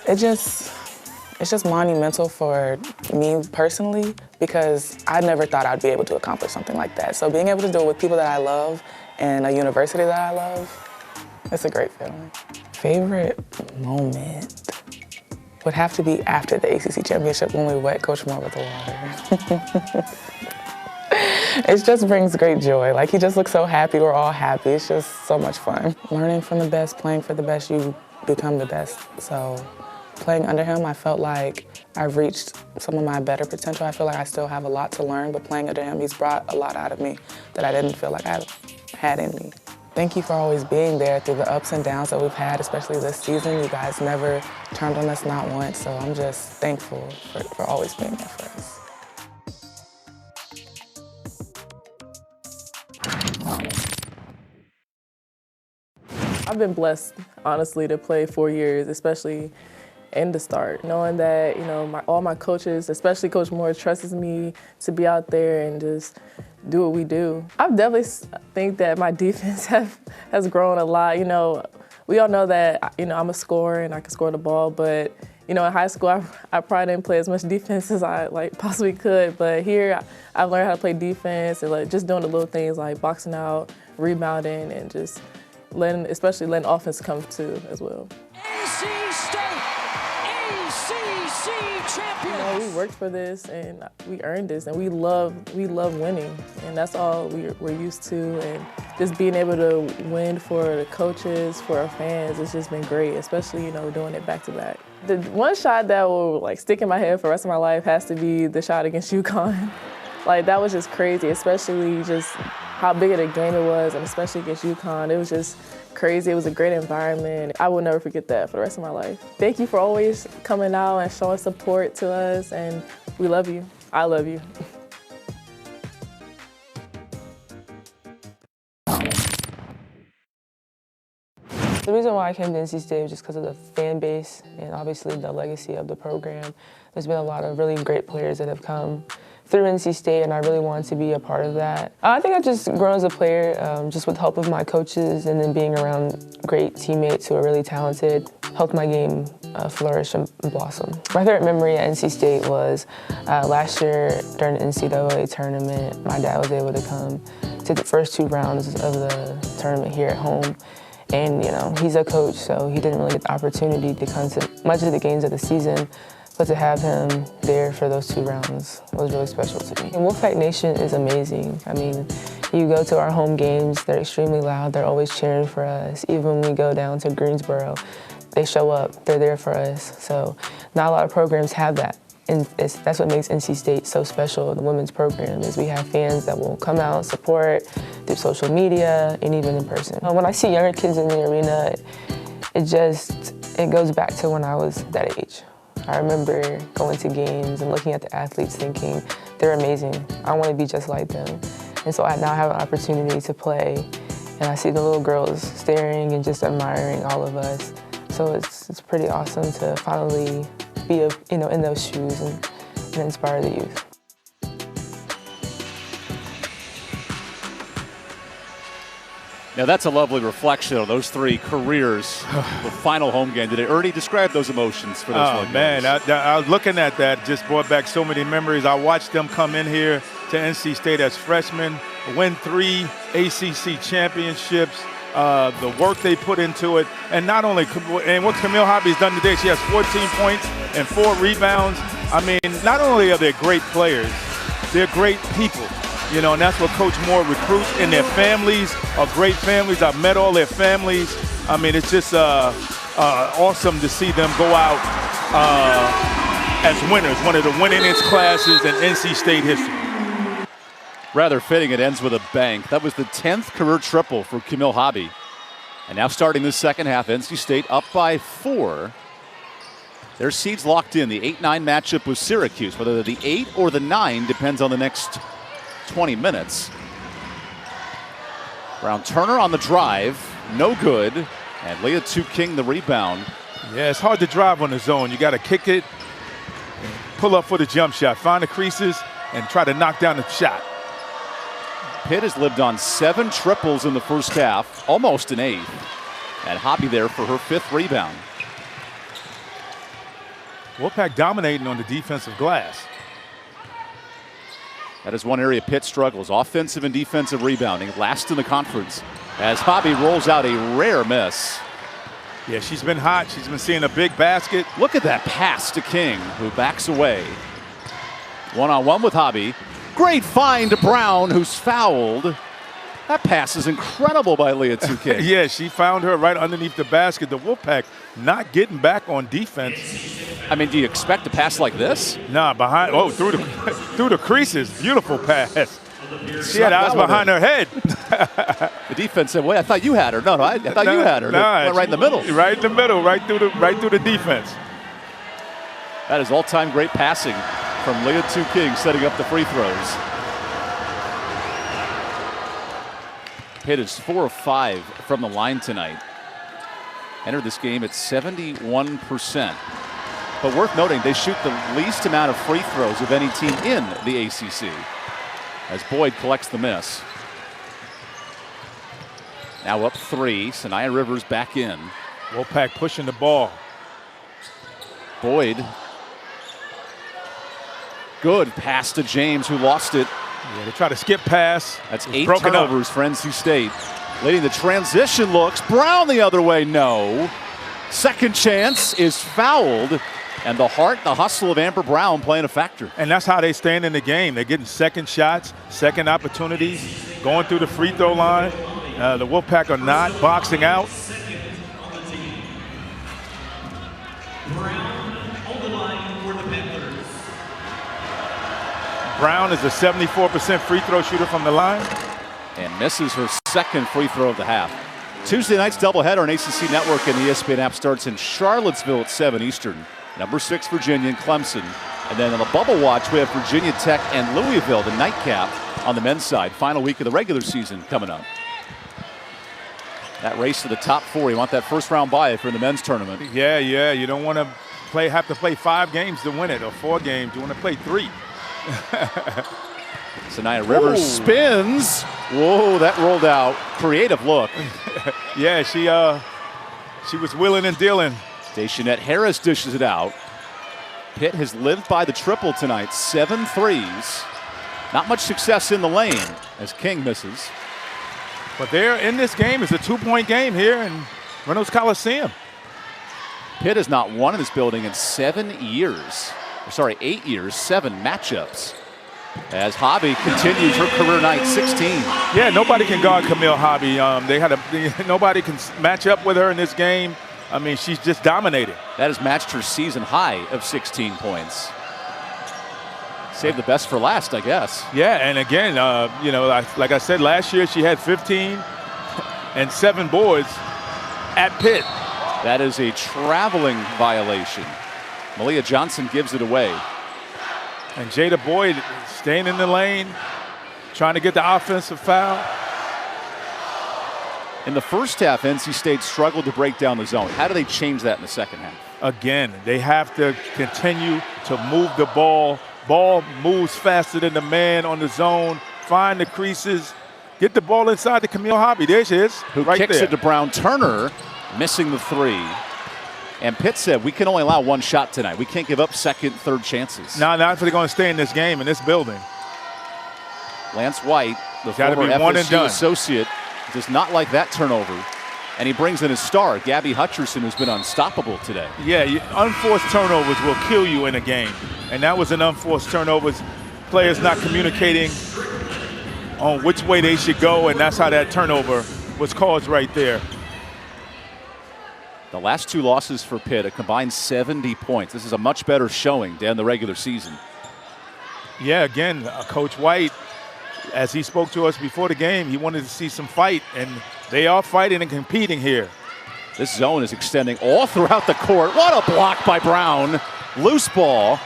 it's just monumental for me personally, because I never thought I'd be able to accomplish something like that. So being able to do it with people that I love and a university that I love, it's a great feeling. Favorite moment would have to be after the ACC championship when we wet Coach Moore with the water. It just brings great joy. Like, he just looks so happy. We're all happy. It's just so much fun. Learning from the best, playing for the best, you become the best. So playing under him, I felt like I've reached some of my better potential. I feel like I still have a lot to learn, but playing under him, he's brought a lot out of me that I didn't feel like I had in me. Thank you for always being there through the ups and downs that we've had, especially this season. You guys never turned on us, not once, so I'm just thankful for always being there for us. I've been blessed, honestly, to play 4 years, especially in the start. Knowing that, all my coaches, especially Coach Moore, trusts me to be out there and just do what we do. I definitely think that my defense has grown a lot. We all know that, I'm a scorer and I can score the ball, but, in high school, I probably didn't play as much defense as I possibly could, but here I've learned how to play defense and just doing the little things like boxing out, rebounding, and just especially letting offense come too as well. NC State, ACC champions. We worked for this and we earned this, and we love winning, and that's all we're used to. And just being able to win for the coaches, for our fans, it's just been great, especially, doing it back-to-back. The one shot that will, stick in my head for the rest of my life has to be the shot against UConn. That was just crazy, especially just how big of a game it was, and especially against UConn. It was just crazy. It was a great environment. I will never forget that for the rest of my life. Thank you for always coming out and showing support to us, and we love you. I love you. The reason why I came to NC State was just because of the fan base and obviously the legacy of the program. There's been a lot of really great players that have come through NC State, and I really wanted to be a part of that. I think I've just grown as a player, just with the help of my coaches, and then being around great teammates who are really talented, helped my game flourish and blossom. My favorite memory at NC State was last year during the NCAA tournament. My dad was able to come to the first 2 rounds of the tournament here at home. And, he's a coach, so he didn't really get the opportunity to come to much of the games of the season, but to have him there for those 2 rounds was really special to me. And Wolfpack Nation is amazing. I mean, you go to our home games, they're extremely loud, they're always cheering for us. Even when we go down to Greensboro, they show up, they're there for us. So not a lot of programs have that. And that's what makes NC State so special, the women's program, is we have fans that will come out and support through social media and even in person. When I see younger kids in the arena, it goes back to when I was that age. I remember going to games and looking at the athletes thinking, they're amazing, I want to be just like them. And so I now have an opportunity to play, and I see the little girls staring and just admiring all of us. So it's pretty awesome to finally be in those shoes and inspire the youth. Now that's a lovely reflection of those 3 careers. The final home game. Did it already describe those emotions for those one man, I was looking at that, just brought back so many memories. I watched them come in here to NC State as freshmen, win 3 ACC championships. The work they put into it, and not only, and what Camille Hobby's done today, she has 14 points and 4 rebounds. I mean, not only are they great players, they're great people, and that's what Coach Moore recruits, and their families are great families. I've met all their families. I mean, it's just awesome to see them go out as winners, one of the winningest classes in NC State history. Rather fitting, it ends with a bang. That was the 10th career triple for Camille Hobby. And now starting this second half, NC State up by 4. Their seeds locked in. The 8-9 matchup with Syracuse. Whether the 8 or the 9 depends on the next 20 minutes. Brown-Turner on the drive. No good. And Leah King the rebound. Yeah, it's hard to drive on the zone. You got to kick it, pull up for the jump shot, find the creases, and try to knock down the shot. Pitt has lived on 7 triples in the first half, almost an 8th. And Hobby there for her 5th rebound. Wolfpack dominating on the defensive glass. That is one area Pitt struggles, offensive and defensive rebounding, last in the conference, as Hobby rolls out a rare miss. Yeah, she's been hot. She's been seeing a big basket. Look at that pass to King, who backs away. One-on-one with Hobby. Great find to Brown, who's fouled. That pass is incredible by Leah King. Yeah, she found her right underneath the basket. The Wolfpack not getting back on defense. I mean, do you expect a pass like this? Nah, behind. Oh, through the creases. Beautiful pass. She had eyes behind her head. The defense said, "Wait, I thought you had her." No, I thought you had her. Nah, right in the middle. Right in the middle. Right through the defense. That is all-time great passing from Leah King, setting up the free throws. Pitt is 4 of 5 from the line tonight. Entered this game at 71%. But worth noting, they shoot the least amount of free throws of any team in the ACC. As Boyd collects the miss. Now up 3, Sanaya Rivers back in. Wolfpack pushing the ball. Boyd. Good pass to James, who lost it. Yeah, they try to skip pass. That's 8 turnovers for NC State. Leading the transition looks. Brown the other way, no. Second chance is fouled. And the heart, the hustle of Amber Brown playing a factor. And that's how they stand in the game. They're getting second shots, second opportunities, going through the free throw line. The Wolfpack are not boxing out. Brown is a 74% free throw shooter from the line. And misses her second free throw of the half. Tuesday night's doubleheader on ACC Network and the ESPN app starts in Charlottesville at 7 Eastern. Number 6 Virginia and Clemson. And then on the bubble watch, we have Virginia Tech and Louisville, the nightcap on the men's side. Final week of the regular season coming up. That race to the top 4. You want that first round bye if you're in the men's tournament. Yeah. You don't want to have to play 5 games to win it, or 4 games. You want to play 3. Sanaya Rivers spins. Whoa, that rolled out. Creative look. Yeah, she was willing and dealing. Daishanette Harris dishes it out. Pitt has lived by the triple tonight. 7 threes. Not much success in the lane as King misses. But they're in this game. It's a 2-point game here in Reynolds Coliseum. Pitt has not won in this building in 7 years. Sorry, 8 years, 7 matchups. As Hobby continues her career night, 16. Yeah, nobody can guard Camille Hobby. Nobody can match up with her in this game. I mean, she's just dominated. That has matched her season high of 16 points. Save the best for last, I guess. Yeah, and again, like I said, last year she had 15 and 7 boards at Pitt. That is a traveling violation. Malia Johnson gives it away. And Jada Boyd staying in the lane, trying to get the offensive foul. In the first half, NC State struggled to break down the zone. How do they change that in the second half? Again, they have to continue to move the ball. Ball moves faster than the man on the zone. Find the creases. Get the ball inside to Camille Hobby. There she is. Who right kicks there. it to Brown Turner, missing the 3. And Pitt said, we can only allow 1 shot tonight. We can't give up second, third chances. No, not if they're going to stay in this game, in this building. Lance White, the Gotta former be one and FSU done. associate, does not like that turnover. And he brings in his star, Gabby Hutcherson, who's been unstoppable today. Yeah, unforced turnovers will kill you in a game. And that was an unforced turnover. Players not communicating on which way they should go, and that's how that turnover was caused right there. The last 2 losses for Pitt, a combined 70 points. This is a much better showing down the regular season. Yeah, again, Coach White, as he spoke to us before the game, he wanted to see some fight, and they are fighting and competing here. This zone is extending all throughout the court. What a block by Brown. Loose ball.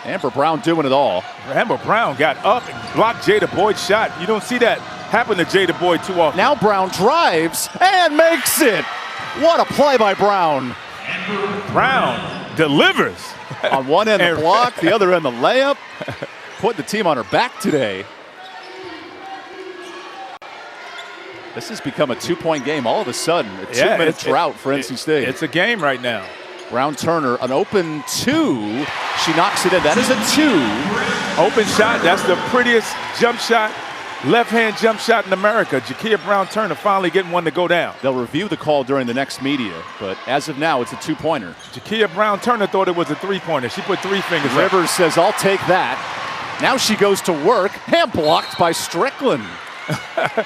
Amber Brown doing it all. Amber Brown got up and blocked Jada Boyd's shot. You don't see that happen to Jada Boyd too often. Now Brown drives and makes it. What a play by Brown. Brown delivers. On one end the block, the other end the layup. Putting the team on her back today. This has become a 2-point game all of a sudden. A 2-minute drought for NC State. It's a game right now. Brown Turner, an open 2. She knocks it in. That is a 2. Open shot. That's the prettiest jump shot, left-hand jump shot in America. Jakia Brown Turner finally getting one to go down. They'll review the call during the next media, but as of now, it's a 2-pointer. Jakia Brown Turner thought it was a 3-pointer. She put 3 fingers up. Rivers says, I'll take that. Now she goes to work, and blocked by Strickland.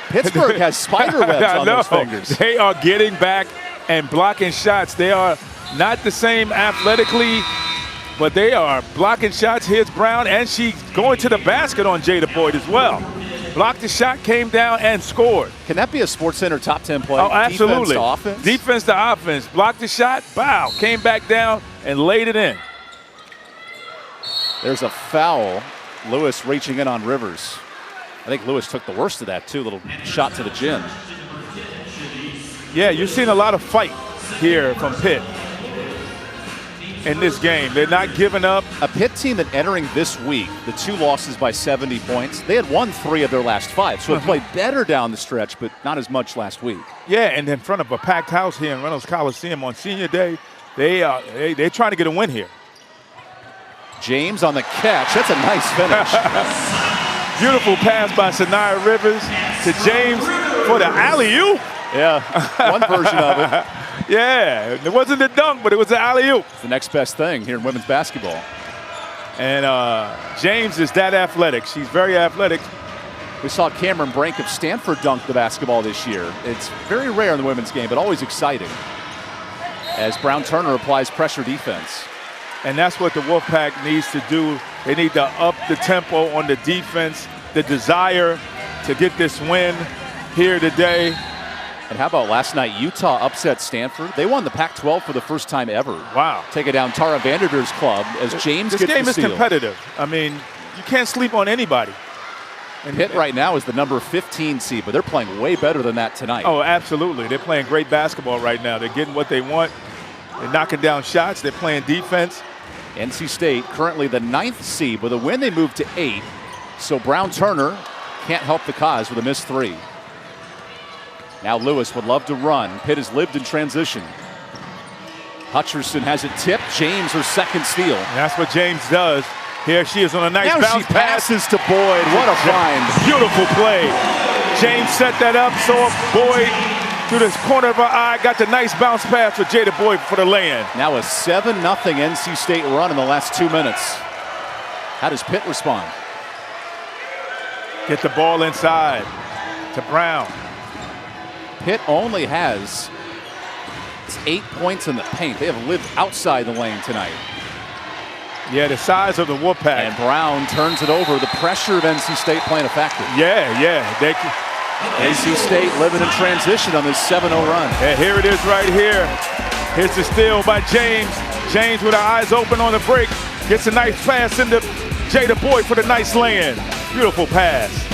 Pittsburgh has spider webs on those fingers. They are getting back and blocking shots. They are not the same athletically, but they are blocking shots. Here's Brown, and she's going to the basket on Jada Boyd as well. Blocked the shot, came down, and scored. Can that be a SportsCenter top 10 play? Oh, absolutely. Defense to offense? Defense to offense. Blocked the shot, bow, came back down, and laid it in. There's a foul. Lewis reaching in on Rivers. I think Lewis took the worst of that, too. Little shot to the gym. Yeah, you're seeing a lot of fight here from Pitt in this game. They're not giving up. A Pitt team that entering this week, the 2 losses by 70 points, they had won 3 of their last 5. So it played better down the stretch, but not as much last week. Yeah, and in front of a packed house here in Reynolds Coliseum on senior day, they're trying to get a win here. James on the catch. That's a nice finish. Beautiful pass by Sanaya Rivers to James for the alley-oop. Yeah, one version of it. Yeah, it wasn't the dunk, but it was the alley-oop. It's the next best thing here in women's basketball. And James is that athletic. She's very athletic. We saw Cameron Brink of Stanford dunk the basketball this year. It's very rare in the women's game, but always exciting as Brown Turner applies pressure defense. And that's what the Wolfpack needs to do. They need to up the tempo on the defense, the desire to get this win here today. And how about last night? Utah upset Stanford. They won the Pac-12 for the first time ever. Wow. Taking down Tara Vanderveer's club as James gets the steal. This game is competitive. I mean, you can't sleep on anybody. And Pitt right now is the number 15 seed, but they're playing way better than that tonight. Oh, absolutely. They're playing great basketball right now. They're getting what they want. They're knocking down shots. They're playing defense. NC State currently the 9th seed. With a win, they move to 8. So Brown Turner can't help the cause with a missed 3. Now Lewis would love to run. Pitt has lived in transition. Hutcherson has it tipped. James, her second steal. And that's what James does. Here she is on a nice bounce pass. Passes to Boyd. What a find. Beautiful play. James set that up. Saw Boyd through the corner of her eye. Got the nice bounce pass for Jada Boyd for the lay-in. Now a 7-0 NC State run in the last 2 minutes. How does Pitt respond? Get the ball inside to Brown. Pitt only has 8 points in the paint. They have lived outside the lane tonight. Yeah, the size of the Wolfpack. And Brown turns it over. The pressure of NC State playing a factor. Yeah. NC State living in transition on this 7-0 run. And here it is right here. Here's the steal by James. James with her eyes open on the break. Gets a nice pass into Jada Boyd for the nice lay-in. Beautiful pass.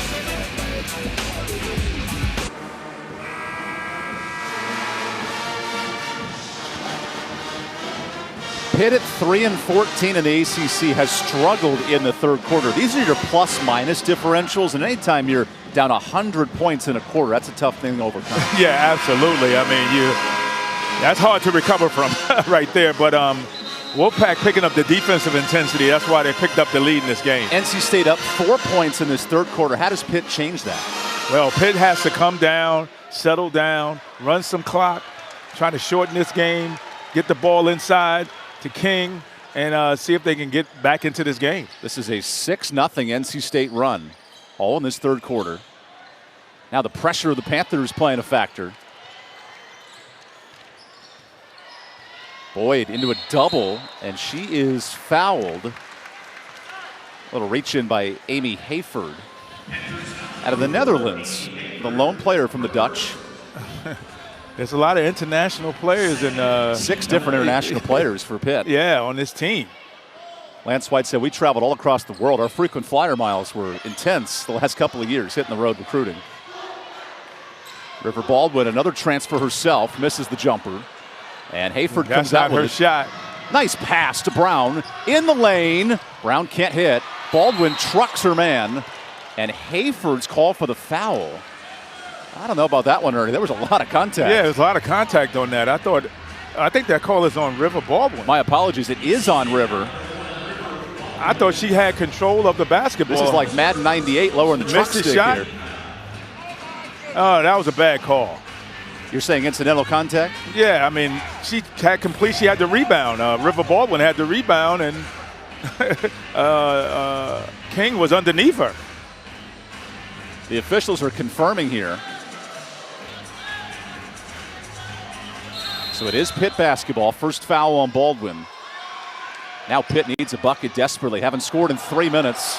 Pitt at 3-14 in the ACC has struggled in the third quarter. These are your plus-minus differentials, and anytime you're down 100 points in a quarter, that's a tough thing to overcome. Yeah, absolutely. I mean, that's hard to recover from right there. But Wolfpack picking up the defensive intensity. That's why they picked up the lead in this game. NC State up 4 points in this third quarter. How does Pitt change that? Well, Pitt has to come down, settle down, run some clock, try to shorten this game, get the ball inside to King, and see if they can get back into this game. This is a 6-0 NC State run, all in this third quarter. Now the pressure of the Panthers playing a factor. Boyd into a double, and she is fouled. A little reach in by Amy Hayford out of the Netherlands, the lone player from the Dutch. There's a lot of international players and 6 different international players for Pitt. Yeah, on this team. Lance White said, we traveled all across the world. Our frequent flyer miles were intense the last couple of years, hitting the road recruiting. River Baldwin, another transfer herself, misses the jumper. And Hayford comes out with her shot. Nice pass to Brown in the lane. Brown can't hit. Baldwin trucks her man. And Hayford's call for the foul. I don't know about that one, Ernie. There was a lot of contact. Yeah, there's a lot of contact on that. I think that call is on River Baldwin. My apologies. It is on River. I thought she had control of the basketball. This is like Madden 98 lowering the truck stick shot here. Oh, that was a bad call. You're saying incidental contact? Yeah, I mean, she had the rebound. River Baldwin had the rebound, and King was underneath her. The officials are confirming here. So it is Pitt basketball. First foul on Baldwin. Now Pitt needs a bucket desperately. Haven't scored in 3 minutes.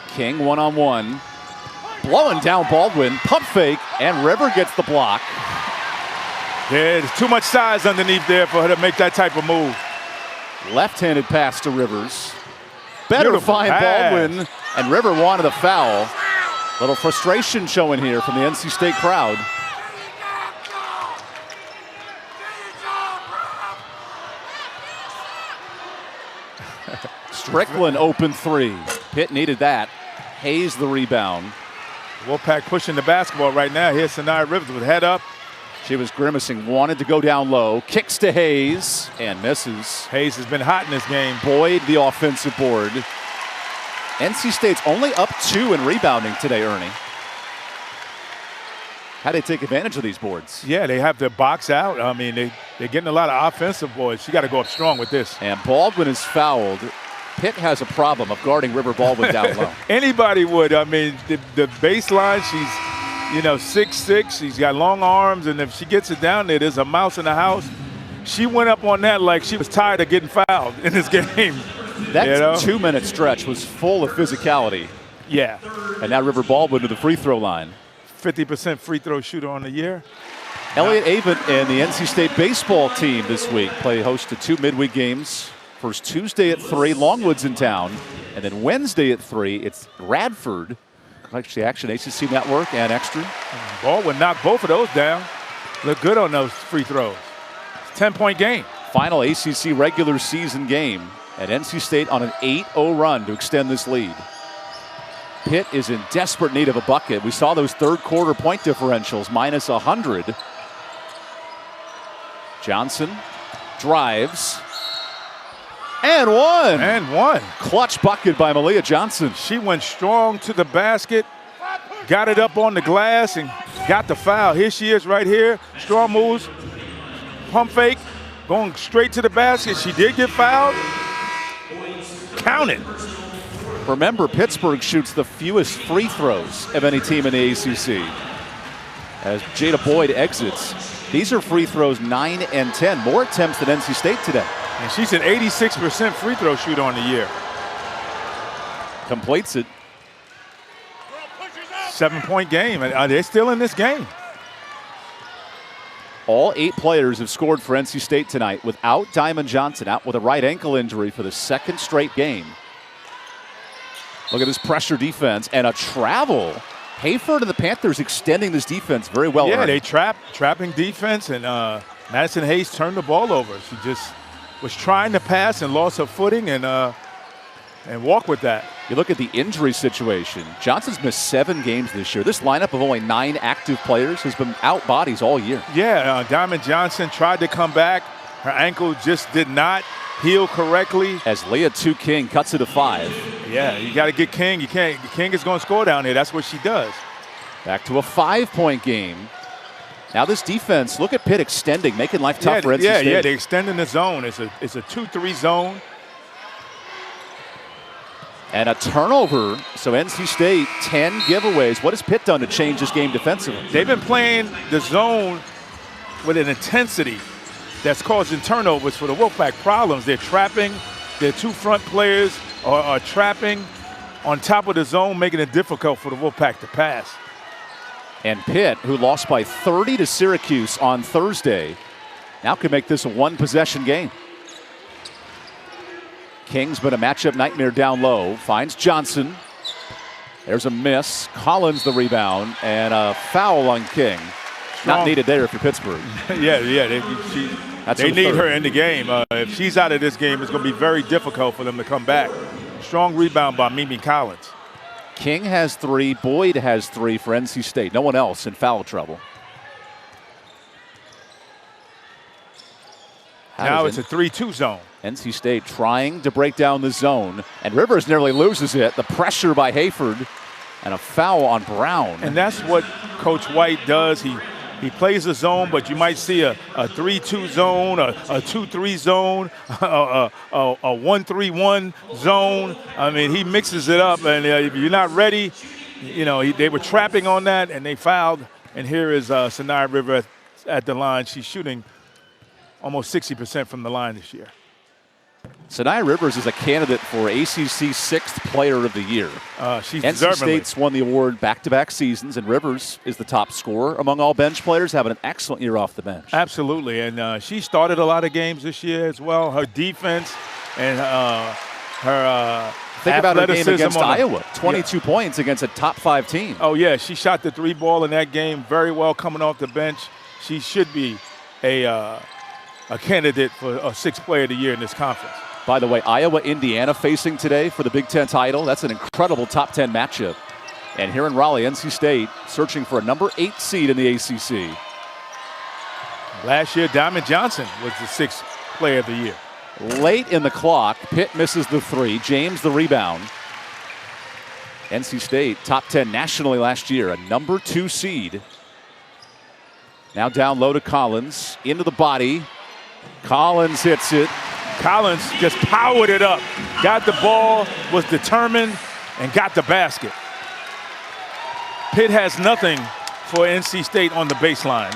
King one-on-one. Blowing down Baldwin. Pump fake. And River gets the block. Yeah, there's too much size underneath there for her to make that type of move. Left-handed pass to Rivers. Better Beautiful find pass. Baldwin. And River wanted a foul. Little frustration showing here from the NC State crowd. Strickland open 3. Pitt needed that. Hayes the rebound. Wolfpack pushing the basketball right now. Here's Sanaya Rivers with head up. She was grimacing, wanted to go down low. Kicks to Hayes and misses. Hayes has been hot in this game. Boyd the offensive board. NC State's only up 2 in rebounding today, Ernie. How do they take advantage of these boards? Yeah, they have to box out. I mean, they're getting a lot of offensive boards. She got to go up strong with this. And Baldwin is fouled. Pitt has a problem of guarding River Baldwin down low. Anybody would. I mean, the baseline, she's, 6'6". She's got long arms, and if she gets it down there, there's a mouse in the house. She went up on that like she was tired of getting fouled in this game. That 2-minute stretch was full of physicality. Yeah. And now River Baldwin to the free throw line. 50% free throw shooter on the year. Elliott Avent and the NC State baseball team this week play host to 2 midweek games. First Tuesday at 3, Longwood's in town. And then Wednesday at 3, it's Radford. Actually, Action ACC Network and Extra. Baldwin knocked both of those down. Look good on those free throws. 10-point game. Final ACC regular season game. And NC State on an 8-0 run to extend this lead. Pitt is in desperate need of a bucket. We saw those third quarter point differentials, minus 100. Johnson drives. And one. And one. Clutch bucket by Malia Johnson. She went strong to the basket, got it up on the glass, and got the foul. Here she is right here. Strong moves, pump fake, going straight to the basket. She did get fouled. Count it. Remember, Pittsburgh shoots the fewest free throws of any team in the ACC. As Jada Boyd exits, these are free throws 9 and 10. More attempts than NC State today. And she's an 86% free throw shooter on the year. Completes it. 7-point game. And they're still in this game. All 8 players have scored for NC State tonight without Diamond Johnson, out with a right ankle injury for the 2nd straight game. Look at this pressure defense and a travel. Hayford and the Panthers extending this defense very well. Yeah, they trapping defense, and Madison Hayes turned the ball over. She just was trying to pass and lost her footing and walk with that. You look at the injury situation. Johnson's missed 7 games this year. This lineup of only 9 active players has been out bodies all year. Yeah, Diamond Johnson tried to come back. Her ankle just did not heal correctly. As Leah King cuts it to 5. Yeah, you got to get King. King is going to score down here. That's what she does. Back to a 5-point game. Now this defense, look at Pitt extending, making life tough for NC State. Yeah, they're extending the zone. It's a 2-3 zone. And a turnover, so NC State 10 giveaways. What has Pitt done to change this game defensively? They've been playing the zone with an intensity that's causing turnovers for the Wolfpack. Problems. They're trapping. Their 2 front players are trapping on top of the zone, making it difficult for the Wolfpack to pass. And Pitt, who lost by 30 to Syracuse on Thursday, now can make this a 1-possession game. King's been a matchup nightmare down low. Finds Johnson. There's a miss. Collins the rebound, and a foul on King. Not needed there for Pittsburgh. Yeah. They need her in the game. If she's out of this game, it's going to be very difficult for them to come back. Strong rebound by Mimi Collins. King has 3. Boyd has 3 for NC State. No one else in foul trouble. Now it's a 3-2 zone. NC State trying to break down the zone, and Rivers nearly loses it. The pressure by Hayford, and a foul on Brown. And that's what Coach White does. He plays a zone, but you might see a 3-2 zone, a 2-3 zone, a 1-3-1 zone. I mean, he mixes it up, and if you're not ready, they were trapping on that, and they fouled. And here is Sanaya Rivers at the line. She's shooting almost 60% from the line this year. Sanaya Rivers is a candidate for ACC 6th Player of the Year. She's NC State's won the award back-to-back seasons, and Rivers is the top scorer among all bench players, having an excellent year off the bench. Absolutely, and she started a lot of games this year as well. Her defense and her Think about her game against Iowa. 22 points against a top 5 team. Oh, yeah, she shot the 3 ball in that game very well coming off the bench. She should be a candidate for a 6th Player of the Year in this conference. By the way, Iowa-Indiana facing today for the Big Ten title. That's an incredible top 10 matchup. And here in Raleigh, NC State searching for a number 8 seed in the ACC. Last year, Diamond Johnson was the 6th Player of the Year. Late in the clock, Pitt misses the 3. James the rebound. NC State top 10 nationally last year, a number 2 seed. Now down low to Collins, into the body. Collins hits it. Collins just powered it up, got the ball, was determined, and got the basket. Pitt has nothing for NC State on the baseline.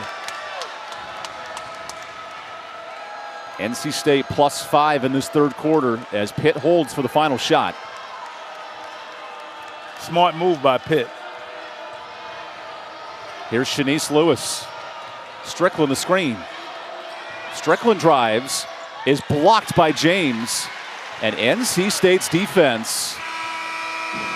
NC State +5 in this third quarter as Pitt holds for the final shot. Smart move by Pitt. Here's Shanice Lewis. Strickland the screen. Strickland drives, is blocked by James, and NC State's defense,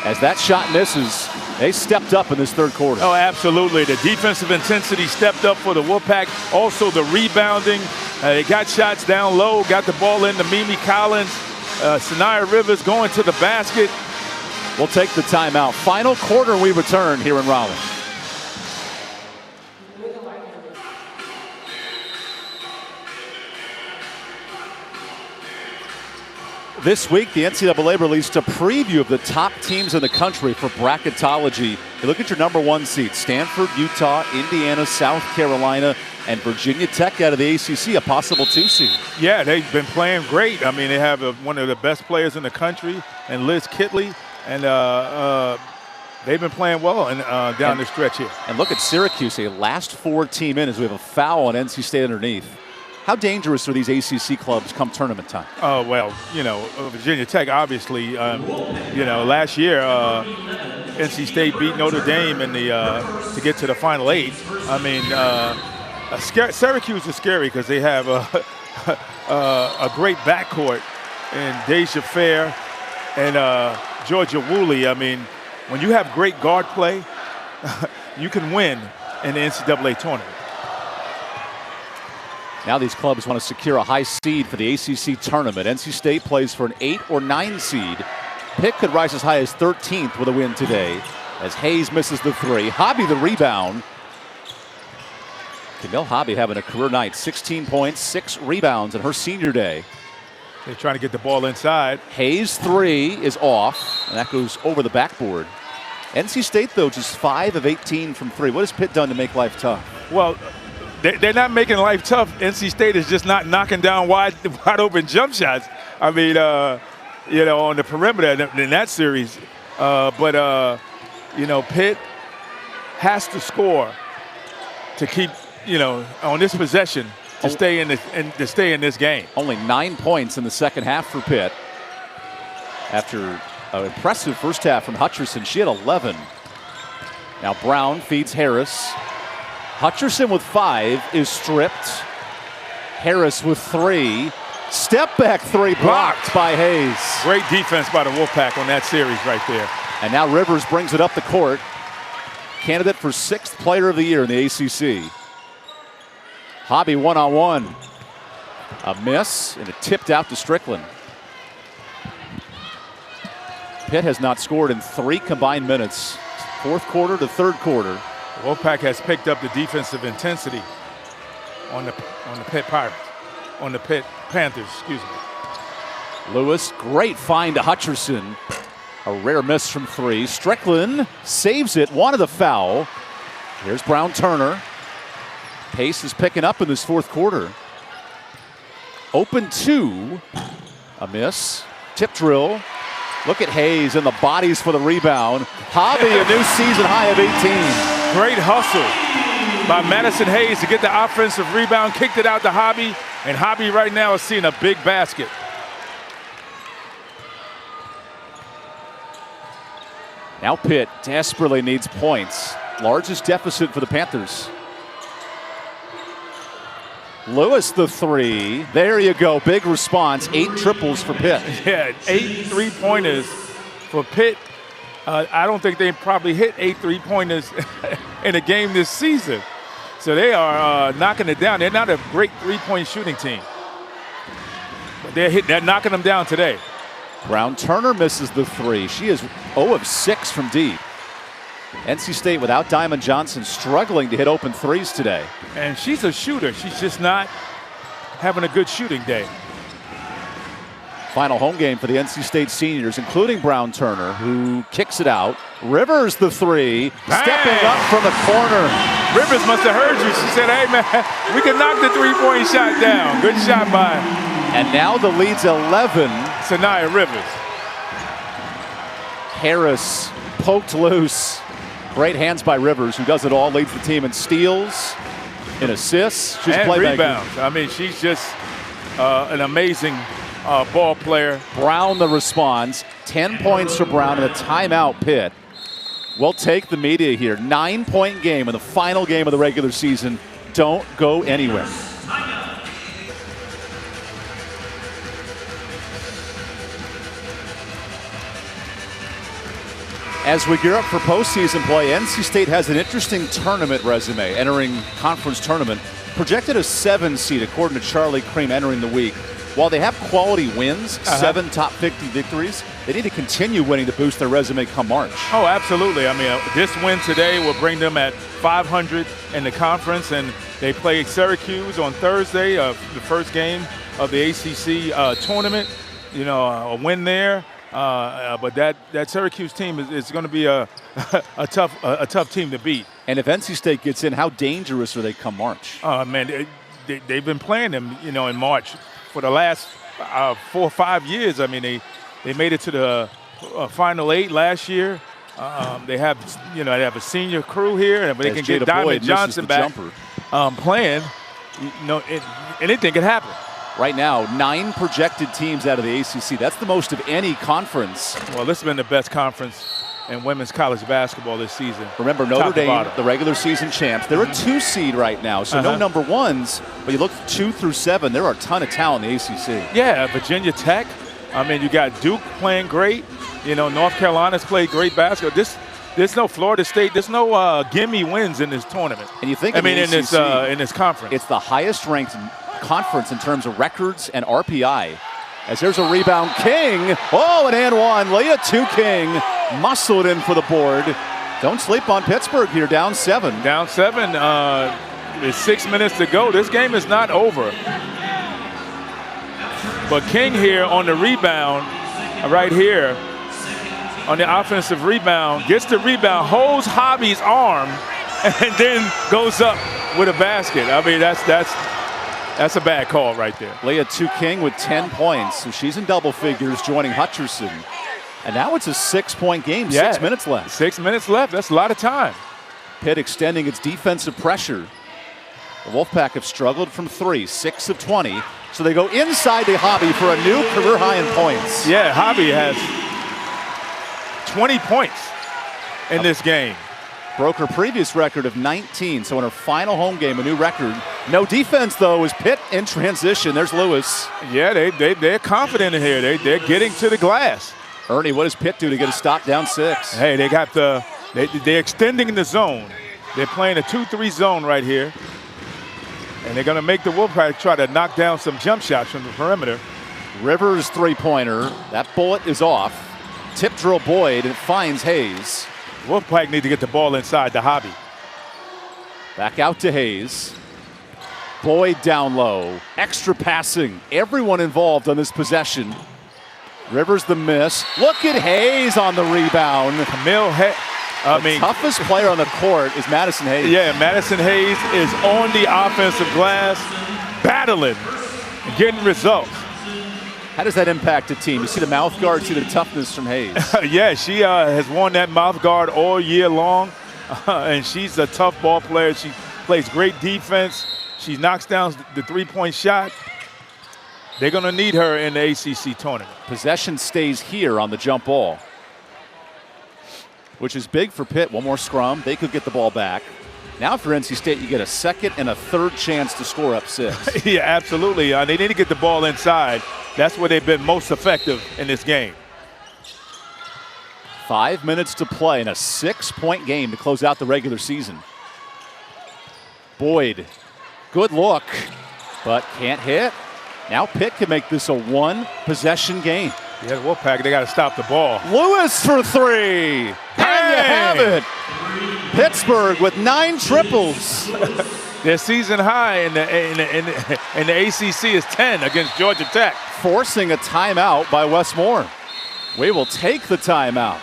as that shot misses, they stepped up in this third quarter. Oh, absolutely. The defensive intensity stepped up for the Wolfpack. Also the rebounding. They got shots down low, got the ball into Mimi Collins. Sanaya Rivers going to the basket. We'll take the timeout. Final quarter, we return here in Raleigh. This week, the NCAA released a preview of the top teams in the country for bracketology. You look at your number 1 seed: Stanford, Utah, Indiana, South Carolina, and Virginia Tech out of the ACC, a possible 2 seed. Yeah, they've been playing great. I mean, they have one of the best players in the country, and Liz Kitley, and they've been playing well down the stretch here. And look at Syracuse, a last 4 team in as we have a foul on NC State underneath. How dangerous are these ACC clubs come tournament time? Oh, well, Virginia Tech, obviously, last year, NC State beat Notre Dame in to get to the Final 8. I mean, Syracuse is scary because they have a great backcourt in Deja Fair and Georgia Woolley. I mean, when you have great guard play, you can win in the NCAA tournament. Now these clubs want to secure a high seed for the ACC tournament. NC State plays for an 8 or 9 seed. Pitt could rise as high as 13th with a win today as Hayes misses the 3. Hobby the rebound. Camille Hobby having a career night. 16 points, 6 rebounds in her senior day. They're trying to get the ball inside. Hayes' 3 is off, and that goes over the backboard. NC State, though, just 5 of 18 from 3. What has Pitt done to make life tough? Well, they're not making life tough. NC State is just not knocking down wide open jump shots. I mean, on the perimeter in that series. Pitt has to score to keep, on this possession to stay in this game. Only 9 points in the second half for Pitt. After an impressive first half from Hutcherson, she had 11. Now Brown feeds Harris. Hutcherson with 5 is stripped. Harris with 3. Step back 3 blocked by Hayes. Great defense by the Wolfpack on that series right there. And now Rivers brings it up the court. Candidate for 6th player of the year in the ACC. Hobby 1-on-1. A miss and it tipped out to Strickland. Pitt has not scored in 3 combined minutes. 4th quarter to 3rd quarter. Wolfpack has picked up the defensive intensity on the Pitt Pirates, on the Pitt Panthers, excuse me. Lewis, great find to Hutcherson. A rare miss from 3. Strickland saves it, wanted the foul. Here's Brown Turner. Pace is picking up in this 4th quarter. Open 2, a miss. Tip drill. Look at Hayes and the bodies for the rebound. Hobby, a new season high of 18. Great hustle by Madison Hayes to get the offensive rebound, kicked it out to Hobby, and Hobby right now is seeing a big basket. Now Pitt desperately needs points. Largest deficit for the Panthers. Lewis the 3. There you go. Big response. 8 triples for Pitt. Yeah, 8 3-pointers for Pitt. I don't think they probably hit 8 3-pointers in a game this season. So they are knocking it down. They're not a great 3-point shooting team. But they're knocking them down today. Brown Turner misses the 3. She is 0 of 6 from deep. NC State without Diamond Johnson struggling to hit open 3s today. And she's a shooter. She's just not having a good shooting day. Final home game for the NC State seniors, including Brown Turner, who kicks it out. Rivers the 3, stepping up from the corner. Rivers must have heard you. She said, hey, man, we can knock the 3-point shot down. Good shot by And now the lead's 11. Sanaya Rivers. Harris poked loose. Great hands by Rivers, who does it all, leads the team in steals, in assists. She's and a playmaker. Rebounds. I mean, she's just an amazing ball player. Brown the response. 10 points for Brown and a timeout, Pitt. We'll take the media here. 9-point game in the final game of the regular season. Don't go anywhere. As we gear up for postseason play, NC State has an interesting tournament resume entering conference tournament. Projected a 7 seed according to Charlie Cream entering the week. While they have quality wins, 7 top 50 victories, they need to continue winning to boost their resume come March. Oh, absolutely. I mean, this win today will bring them at 500 in the conference, and they play Syracuse on Thursday, the first game of the ACC tournament. You know, a win there. But that Syracuse team is going to be a tough team to beat. And if NC State gets in, how dangerous are they come March? Man, they've been playing them, you know, in March for the last 4 or 5 years. I mean, they made it to the Final 8 last year. They have a senior crew here, and if they can get Diamond Johnson back playing, you know, anything can happen. Right now, 9 projected teams out of the ACC. That's the most of any conference. Well, this has been the best conference in women's college basketball this season. Remember, Notre Dame, the regular season champs. They're a 2 seed right now, so no number ones. But you look 2 through 7, there are a ton of talent in the ACC. Yeah, Virginia Tech. I mean, you got Duke playing great. You know, North Carolina's played great basketball. There's no Florida State. There's no gimme wins in this tournament. And you think, in this conference, it's the highest ranked conference in terms of records and RPI. As there's a rebound, King. Oh, an and one. Leah to King. Muscled in for the board. Don't sleep on Pittsburgh here, down 7. Down 7. There's 6 minutes to go. This game is not over. But King here on the rebound, right here, on the offensive rebound, gets the rebound, holds Hobby's arm, and then goes up with a basket. I mean, that's a bad call right there. Leah to King with 10 points. So she's in double figures, joining Hutcherson. And now it's a 6-point game, 6 minutes left. 6 minutes left, that's a lot of time. Pitt extending its defensive pressure. The Wolfpack have struggled from 3, 6 of 20. So they go inside the Hobby for a new career high in points. Yeah, Hobby has 20 points in this game. Broke her previous record of 19, so in her final home game, a new record. No defense, though, as Pitt in transition. There's Lewis. Yeah, they're confident in here. They're getting to the glass. Ernie, what does Pitt do to get a stop down 6? Hey, they got they're extending the zone. They're playing a 2-3 zone right here. And they're going to make the Wolfpack try to knock down some jump shots from the perimeter. Rivers three-pointer. That bullet is off. Tip drill Boyd, and it finds Hayes. Wolfpack need to get the ball inside the Hobby. Back out to Hayes. Boyd down low. Extra passing. Everyone involved on this possession. Rivers the miss. Look at Hayes on the rebound. Camille Hayes. The toughest player on the court is Madison Hayes. Yeah, Madison Hayes is on the offensive glass, battling, getting results. How does that impact a team? You see the mouth guard, see the toughness from Hayes. Yeah, she has worn that mouth guard all year long, and she's a tough ball player. She plays great defense. She knocks down the three-point shot. They're going to need her in the ACC tournament. Possession stays here on the jump ball, which is big for Pitt. One more scrum. They could get the ball back. Now for NC State, you get a second and a third chance to score up 6. Yeah, absolutely. They need to get the ball inside. That's where they've been most effective in this game. 5 minutes to play in a 6-point game to close out the regular season. Boyd, good look, but can't hit. Now Pitt can make this a 1-possession game. Yeah, the Wolfpack, they got to stop the ball. Lewis for 3. And you have it. Pittsburgh with 9 triples. Their season high in the ACC is 10 against Georgia Tech. Forcing a timeout by Westmore. We will take the timeout.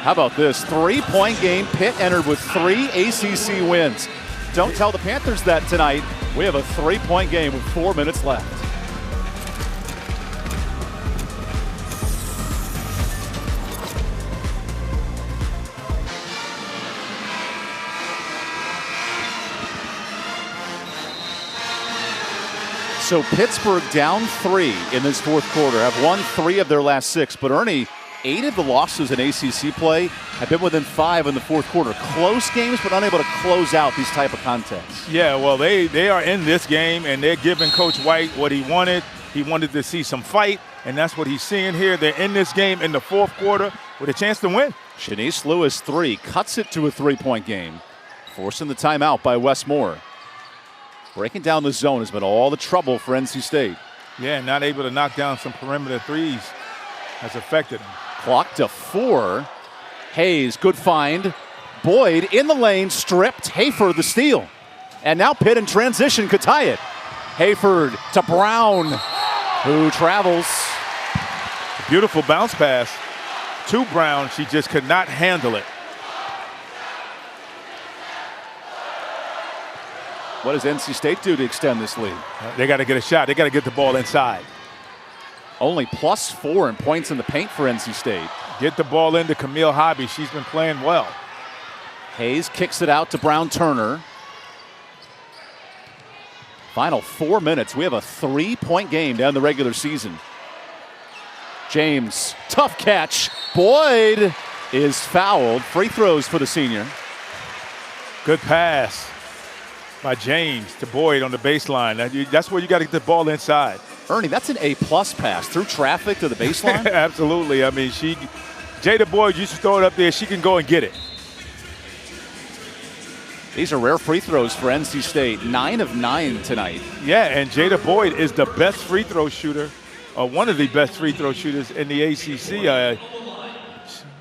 How about this? 3-point game. Pitt entered with 3 ACC wins. Don't tell the Panthers that tonight. We have a 3-point game with 4 minutes left. So Pittsburgh down 3 in this fourth quarter, have won 3 of their last 6. But Ernie, 8 of the losses in ACC play have been within 5 in the fourth quarter. Close games, but unable to close out these type of contests. Yeah, well, they are in this game, and they're giving Coach White what he wanted. He wanted to see some fight, and that's what he's seeing here. They're in this game in the fourth quarter with a chance to win. Shanice Lewis, 3, cuts it to a 3-point game, forcing the timeout by Wes Moore. Breaking down the zone has been all the trouble for NC State. Yeah, not able to knock down some perimeter threes has affected them. Clock to 4. Hayes, good find. Boyd in the lane, stripped. Hayford the steal. And now Pitt in transition could tie it. Hayford to Brown, who travels. Beautiful bounce pass to Brown. She just could not handle it. What does NC State do to extend this lead? They got to get a shot. They got to get the ball inside. Only +4 in points in the paint for NC State. Get the ball into Camille Hobby. She's been playing well. Hayes kicks it out to Brown Turner. Final 4 minutes. We have a 3-point game down the regular season. James, tough catch. Boyd is fouled. Free throws for the senior. Good pass by James to Boyd on the baseline. That's where you got to get the ball inside. Ernie, that's an A-plus pass through traffic to the baseline. Absolutely. I mean, Jada Boyd used to throw it up there. She can go and get it. These are rare free throws for NC State. 9 of 9 tonight. Yeah, and Jada Boyd is the best free throw shooter, or one of the best free throw shooters in the ACC.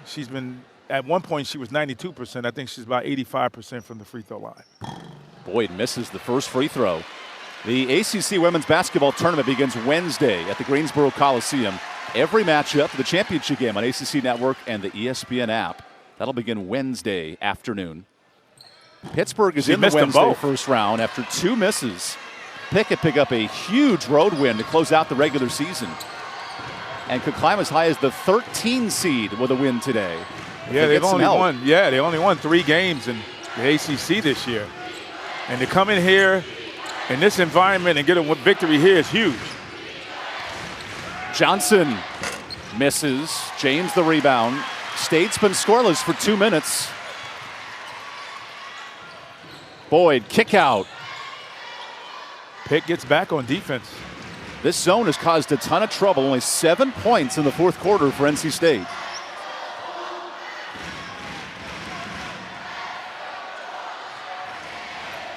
She's been, at one point, she was 92%. I think she's about 85% from the free throw line. Boyd misses the first free throw. The ACC Women's Basketball Tournament begins Wednesday at the Greensboro Coliseum. Every matchup for the championship game on ACC Network and the ESPN app. That'll begin Wednesday afternoon. Pittsburgh is in the Wednesday first round after 2 misses. Pitt could pick up a huge road win to close out the regular season and could climb as high as the 13 seed with a win today. Yeah, they only won 3 games in the ACC this year. And to come in here in this environment and get a victory here is huge. Johnson misses. James the rebound. State's been scoreless for 2 minutes. Boyd, kick out. Pitt gets back on defense. This zone has caused a ton of trouble. Only 7 points in the fourth quarter for NC State.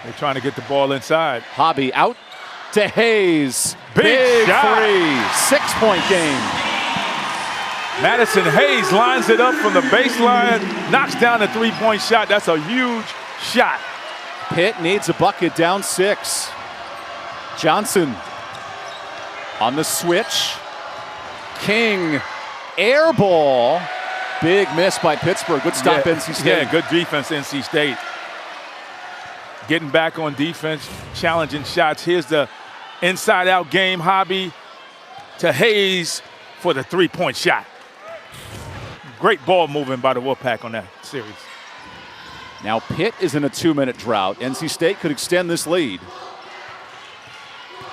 They're trying to get the ball inside. Hobby out to Hayes. Big shot. 3. 6-point game. Madison Hayes lines it up from the baseline, knocks down a 3-point shot. That's a huge shot. Pitt needs a bucket, down 6. Johnson on the switch. King, air ball. Big miss by Pittsburgh. Good stop, NC State. Yeah, good defense, NC State. Getting back on defense, challenging shots. Here's the inside-out game. Hobby to Hayes for the 3-point shot. Great ball movement by the Wolfpack on that series. Now Pitt is in a 2-minute drought. NC State could extend this lead.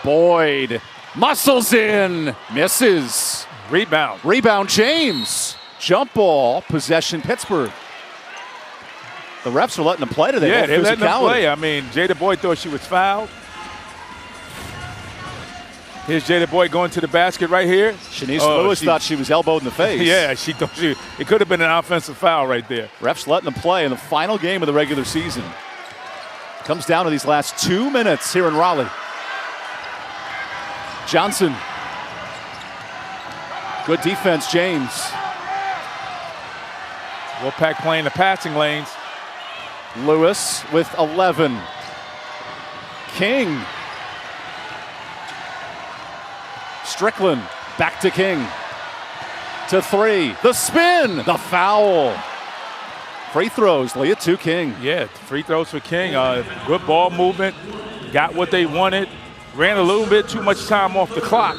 Boyd muscles in, misses. Rebound. Rebound James. Jump ball, possession Pittsburgh. The refs are letting them play today. Yeah, they're letting them play. I mean, Jada Boyd thought she was fouled. Here's Jada Boyd going to the basket right here. Shanice Lewis thought she was elbowed in the face. Yeah, she thought it could have been an offensive foul right there. Refs letting them play in the final game of the regular season. Comes down to these last 2 minutes here in Raleigh. Johnson. Good defense, James. Wolfpack playing the passing lanes. Lewis with 11. King. Strickland back to King. To 3. The spin. The foul. Free throws, Leah to King. Yeah, free throws for King. Good ball movement. Got what they wanted. Ran a little bit too much time off the clock.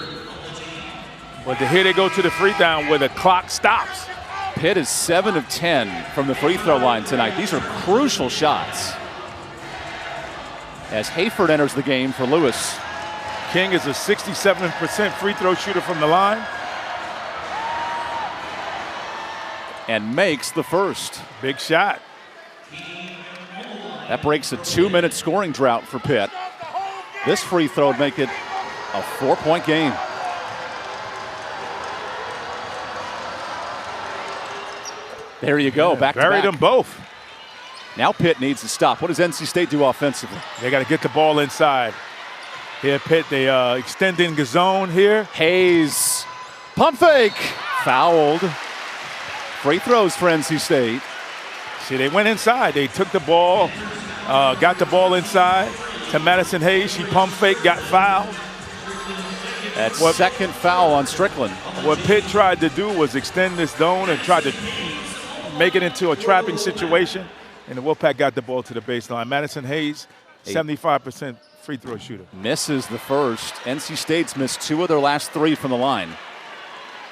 But here they go to the free throw where the clock stops. Pitt is 7 of 10 from the free throw line tonight. These are crucial shots. As Hayford enters the game for Lewis. King is a 67% free throw shooter from the line. And makes the first. Big shot. That breaks a 2-minute scoring drought for Pitt. This free throw would make it a 4-point game. There you go, back to back. Buried them both. Now Pitt needs to stop. What does NC State do offensively? They got to get the ball inside. Here, Pitt, they extending the zone here. Hayes, pump fake, fouled. Free throws for NC State. See, they went inside. They took the ball, got the ball inside to Madison Hayes. She pump fake, got fouled. That's second foul on Strickland. What Pitt tried to do was extend this zone and try to make it into a trapping situation. And the Wolfpack got the ball to the baseline. Madison Hayes, 75% free throw shooter. Misses the first. NC State's missed 2 of their last 3 from the line.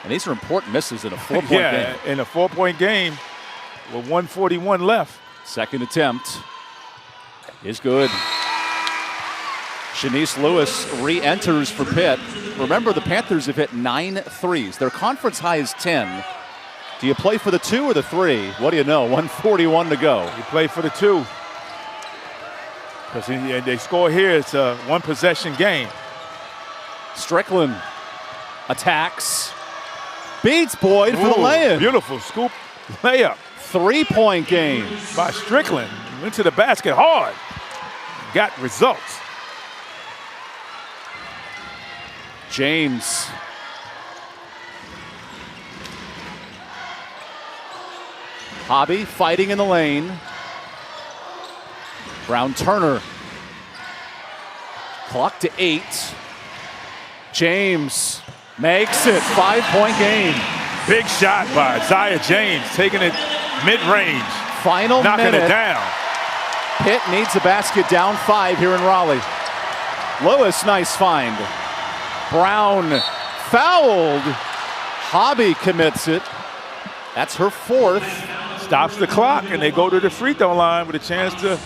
And these are important misses in a 4-point game. Yeah, in a 4-point game with 141 left. Second attempt is good. Shanice Lewis re-enters for Pitt. Remember, the Panthers have hit 9 threes. Their conference high is 10. Do you play for the 2 or the 3? What do you know? 141 to go. You play for the 2. Because they score here, it's a 1-possession game. Strickland attacks. Beats Boyd for the lay-in. Beautiful scoop layup. 3-point game. By Strickland. Went to the basket hard. Got results. James. Hobby fighting in the lane. Brown-Turner. Clock to 8. James makes it. 5-point game. Big shot by Zaya James, taking it mid-range. Final knocking minute. It down. Pitt needs a basket, down 5 here in Raleigh. Lewis, nice find. Brown fouled. Hobby commits it. That's her 4th. Stops the clock, and they go to the free throw line with a chance to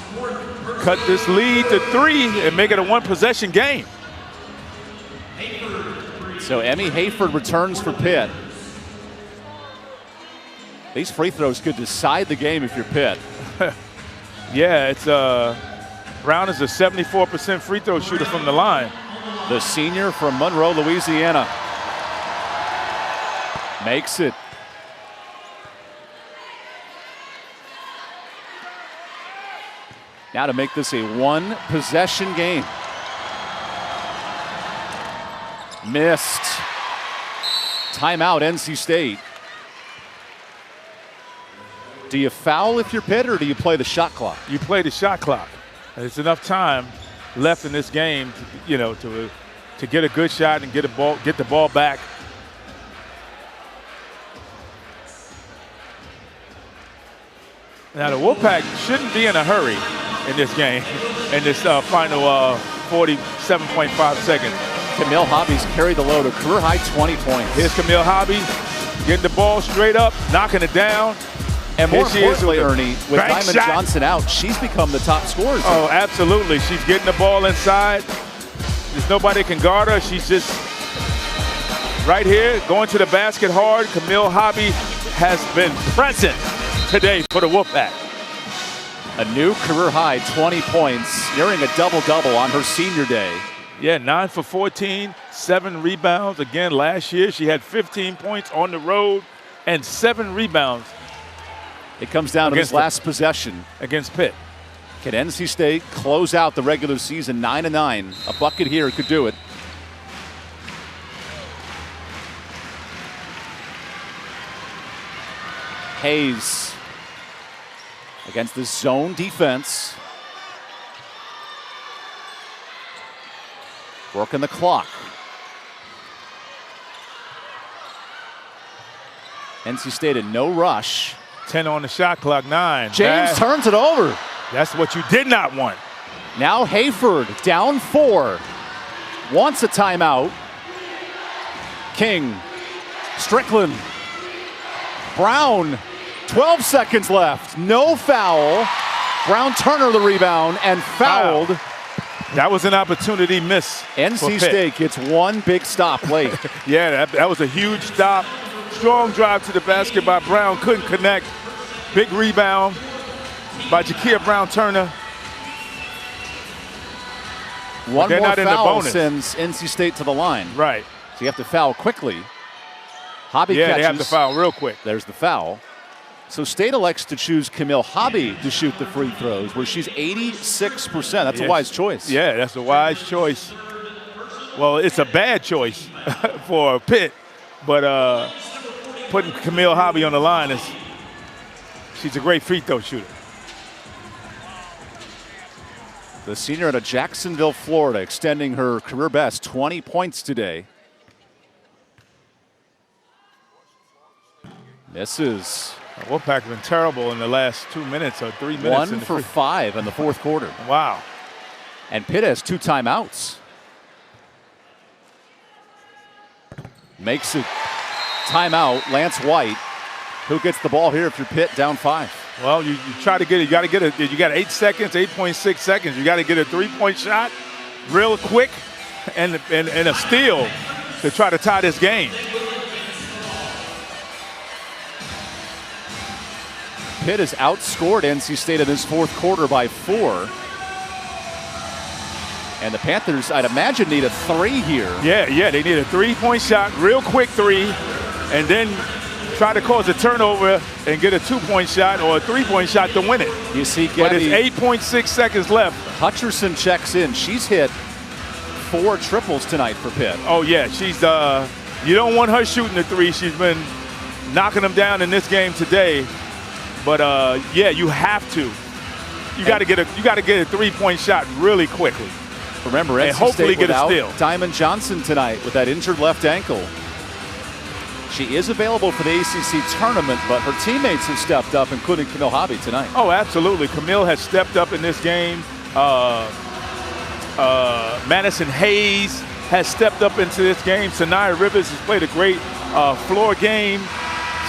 cut this lead to 3 and make it a 1-possession game. So Emmy Hayford returns for Pitt. These free throws could decide the game if you're Pitt. Yeah, it's Brown is a 74% free throw shooter from the line. The senior from Monroe, Louisiana. Makes it. Now to make this a 1-possession game. Missed. Timeout, NC State. Do you foul if you're Pitt, or do you play the shot clock? You play the shot clock. There's enough time left in this game, to get a good shot and get the ball back. Now the Wolfpack shouldn't be in a hurry in this game, in this final 47.5 seconds. Camille Hobby's carried the load, a career high 20 points. Here's Camille Hobby getting the ball straight up, knocking it down. And more importantly, Ernie, with Diamond shot. Johnson out, she's become the top scorer. Oh, absolutely. She's getting the ball inside. There's nobody can guard her. She's just right here, going to the basket hard. Camille Hobby has been present today for the Wolfpack. A new career high, 20 points, nearing a double-double on her senior day. Yeah, 9 for 14, 7 rebounds. Again, last year she had 15 points on the road and 7 rebounds. It comes down to this last possession against Pitt. Can NC State close out the regular season 9-9? A bucket here could do it. Hayes against the zone defense. Working the clock. NC State in no rush 10 on the shot clock, 9. James turns it over. That's what you did not want. Now Hayford down 4. Wants a timeout. King. Strickland. Brown. 12 seconds left. No foul. Brown Turner the rebound and fouled. Wow. That was an opportunity miss. NC State gets one big stop late. Yeah, that was a huge stop. Strong drive to the basket by Brown. Couldn't connect. Big rebound by Jakia Brown Turner. One more foul sends NC State to the line. Right. So you have to foul quickly. Hobby catches. They have to foul real quick. There's the foul. So State elects to choose Camille Hobby to shoot the free throws, where she's 86%. That's a wise choice. Yeah, that's a wise choice. Well, it's a bad choice for Pitt, but putting Camille Hobby on the line she's a great free throw shooter. The senior out of Jacksonville, Florida, extending her career best, 20 points today. Misses. Wolfpack has been terrible in the last 2 minutes or 3 minutes. 1 for 5 in the fourth quarter. Wow. And Pitt has 2 timeouts. Makes it timeout. Lance White. Who gets the ball here if you're Pitt down 5? Well, you try to get it. You got 8 seconds, 8.6 seconds. You got to get a 3-point shot real quick and a steal to try to tie this game. Pitt has outscored NC State in this fourth quarter by 4. And the Panthers, I'd imagine, need a 3 here. Yeah, they need a 3-point shot, real quick 3, and then try to cause a turnover and get a 2-point shot or a 3-point shot to win it. You see, but it's 8.6 seconds left. Hutcherson checks in. She's hit 4 triples tonight for Pitt. Oh yeah, she's you don't want her shooting the 3. She's been knocking them down in this game today. But yeah, you have to. You got to get a 3-point shot really quickly. Remember, and hopefully get a steal. Diamond Johnson tonight with that injured left ankle. She is available for the ACC tournament, but her teammates have stepped up, including Camille Hobby tonight. Oh, absolutely. Camille has stepped up in this game. Madison Hayes has stepped up into this game. Sanaya Rivers has played a great floor game.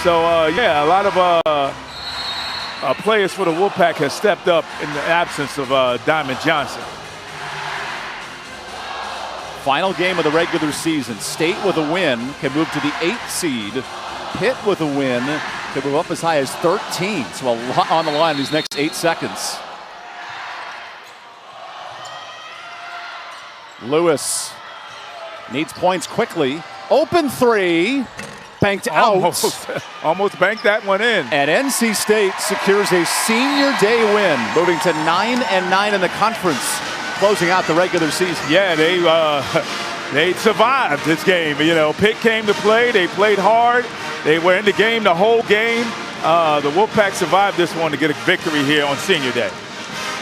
So, yeah, a lot of players for the Wolfpack has stepped up in the absence of Diamond Johnson. Final game of the regular season. State with a win can move to the 8th seed. Pitt with a win can move up as high as 13. So a lot on the line in these next 8 seconds. Lewis needs points quickly. Open 3. Banked out. Almost banked that one in. And NC State secures a senior day win, moving to 9-9 in the conference, closing out the regular season. Yeah, they survived this game. You know, Pitt came to play. They played hard. They were in the game the whole game. The Wolfpack survived this one to get a victory here on senior day.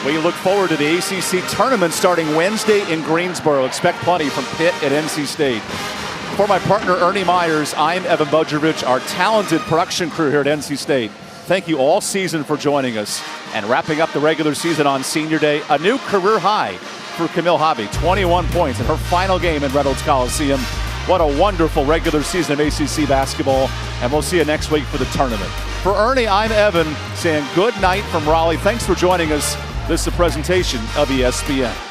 We look forward to the ACC tournament starting Wednesday in Greensboro. Expect plenty from Pitt at NC State. For my partner, Ernie Myers, I'm Evan Budrovich, our talented production crew here at NC State. Thank you all season for joining us. And wrapping up the regular season on senior day, a new career high for Camille Hobby, 21 points in her final game in Reynolds Coliseum. What a wonderful regular season of ACC basketball, and we'll see you next week for the tournament. For Ernie, I'm Evan, saying good night from Raleigh. Thanks for joining us. This is a presentation of ESPN.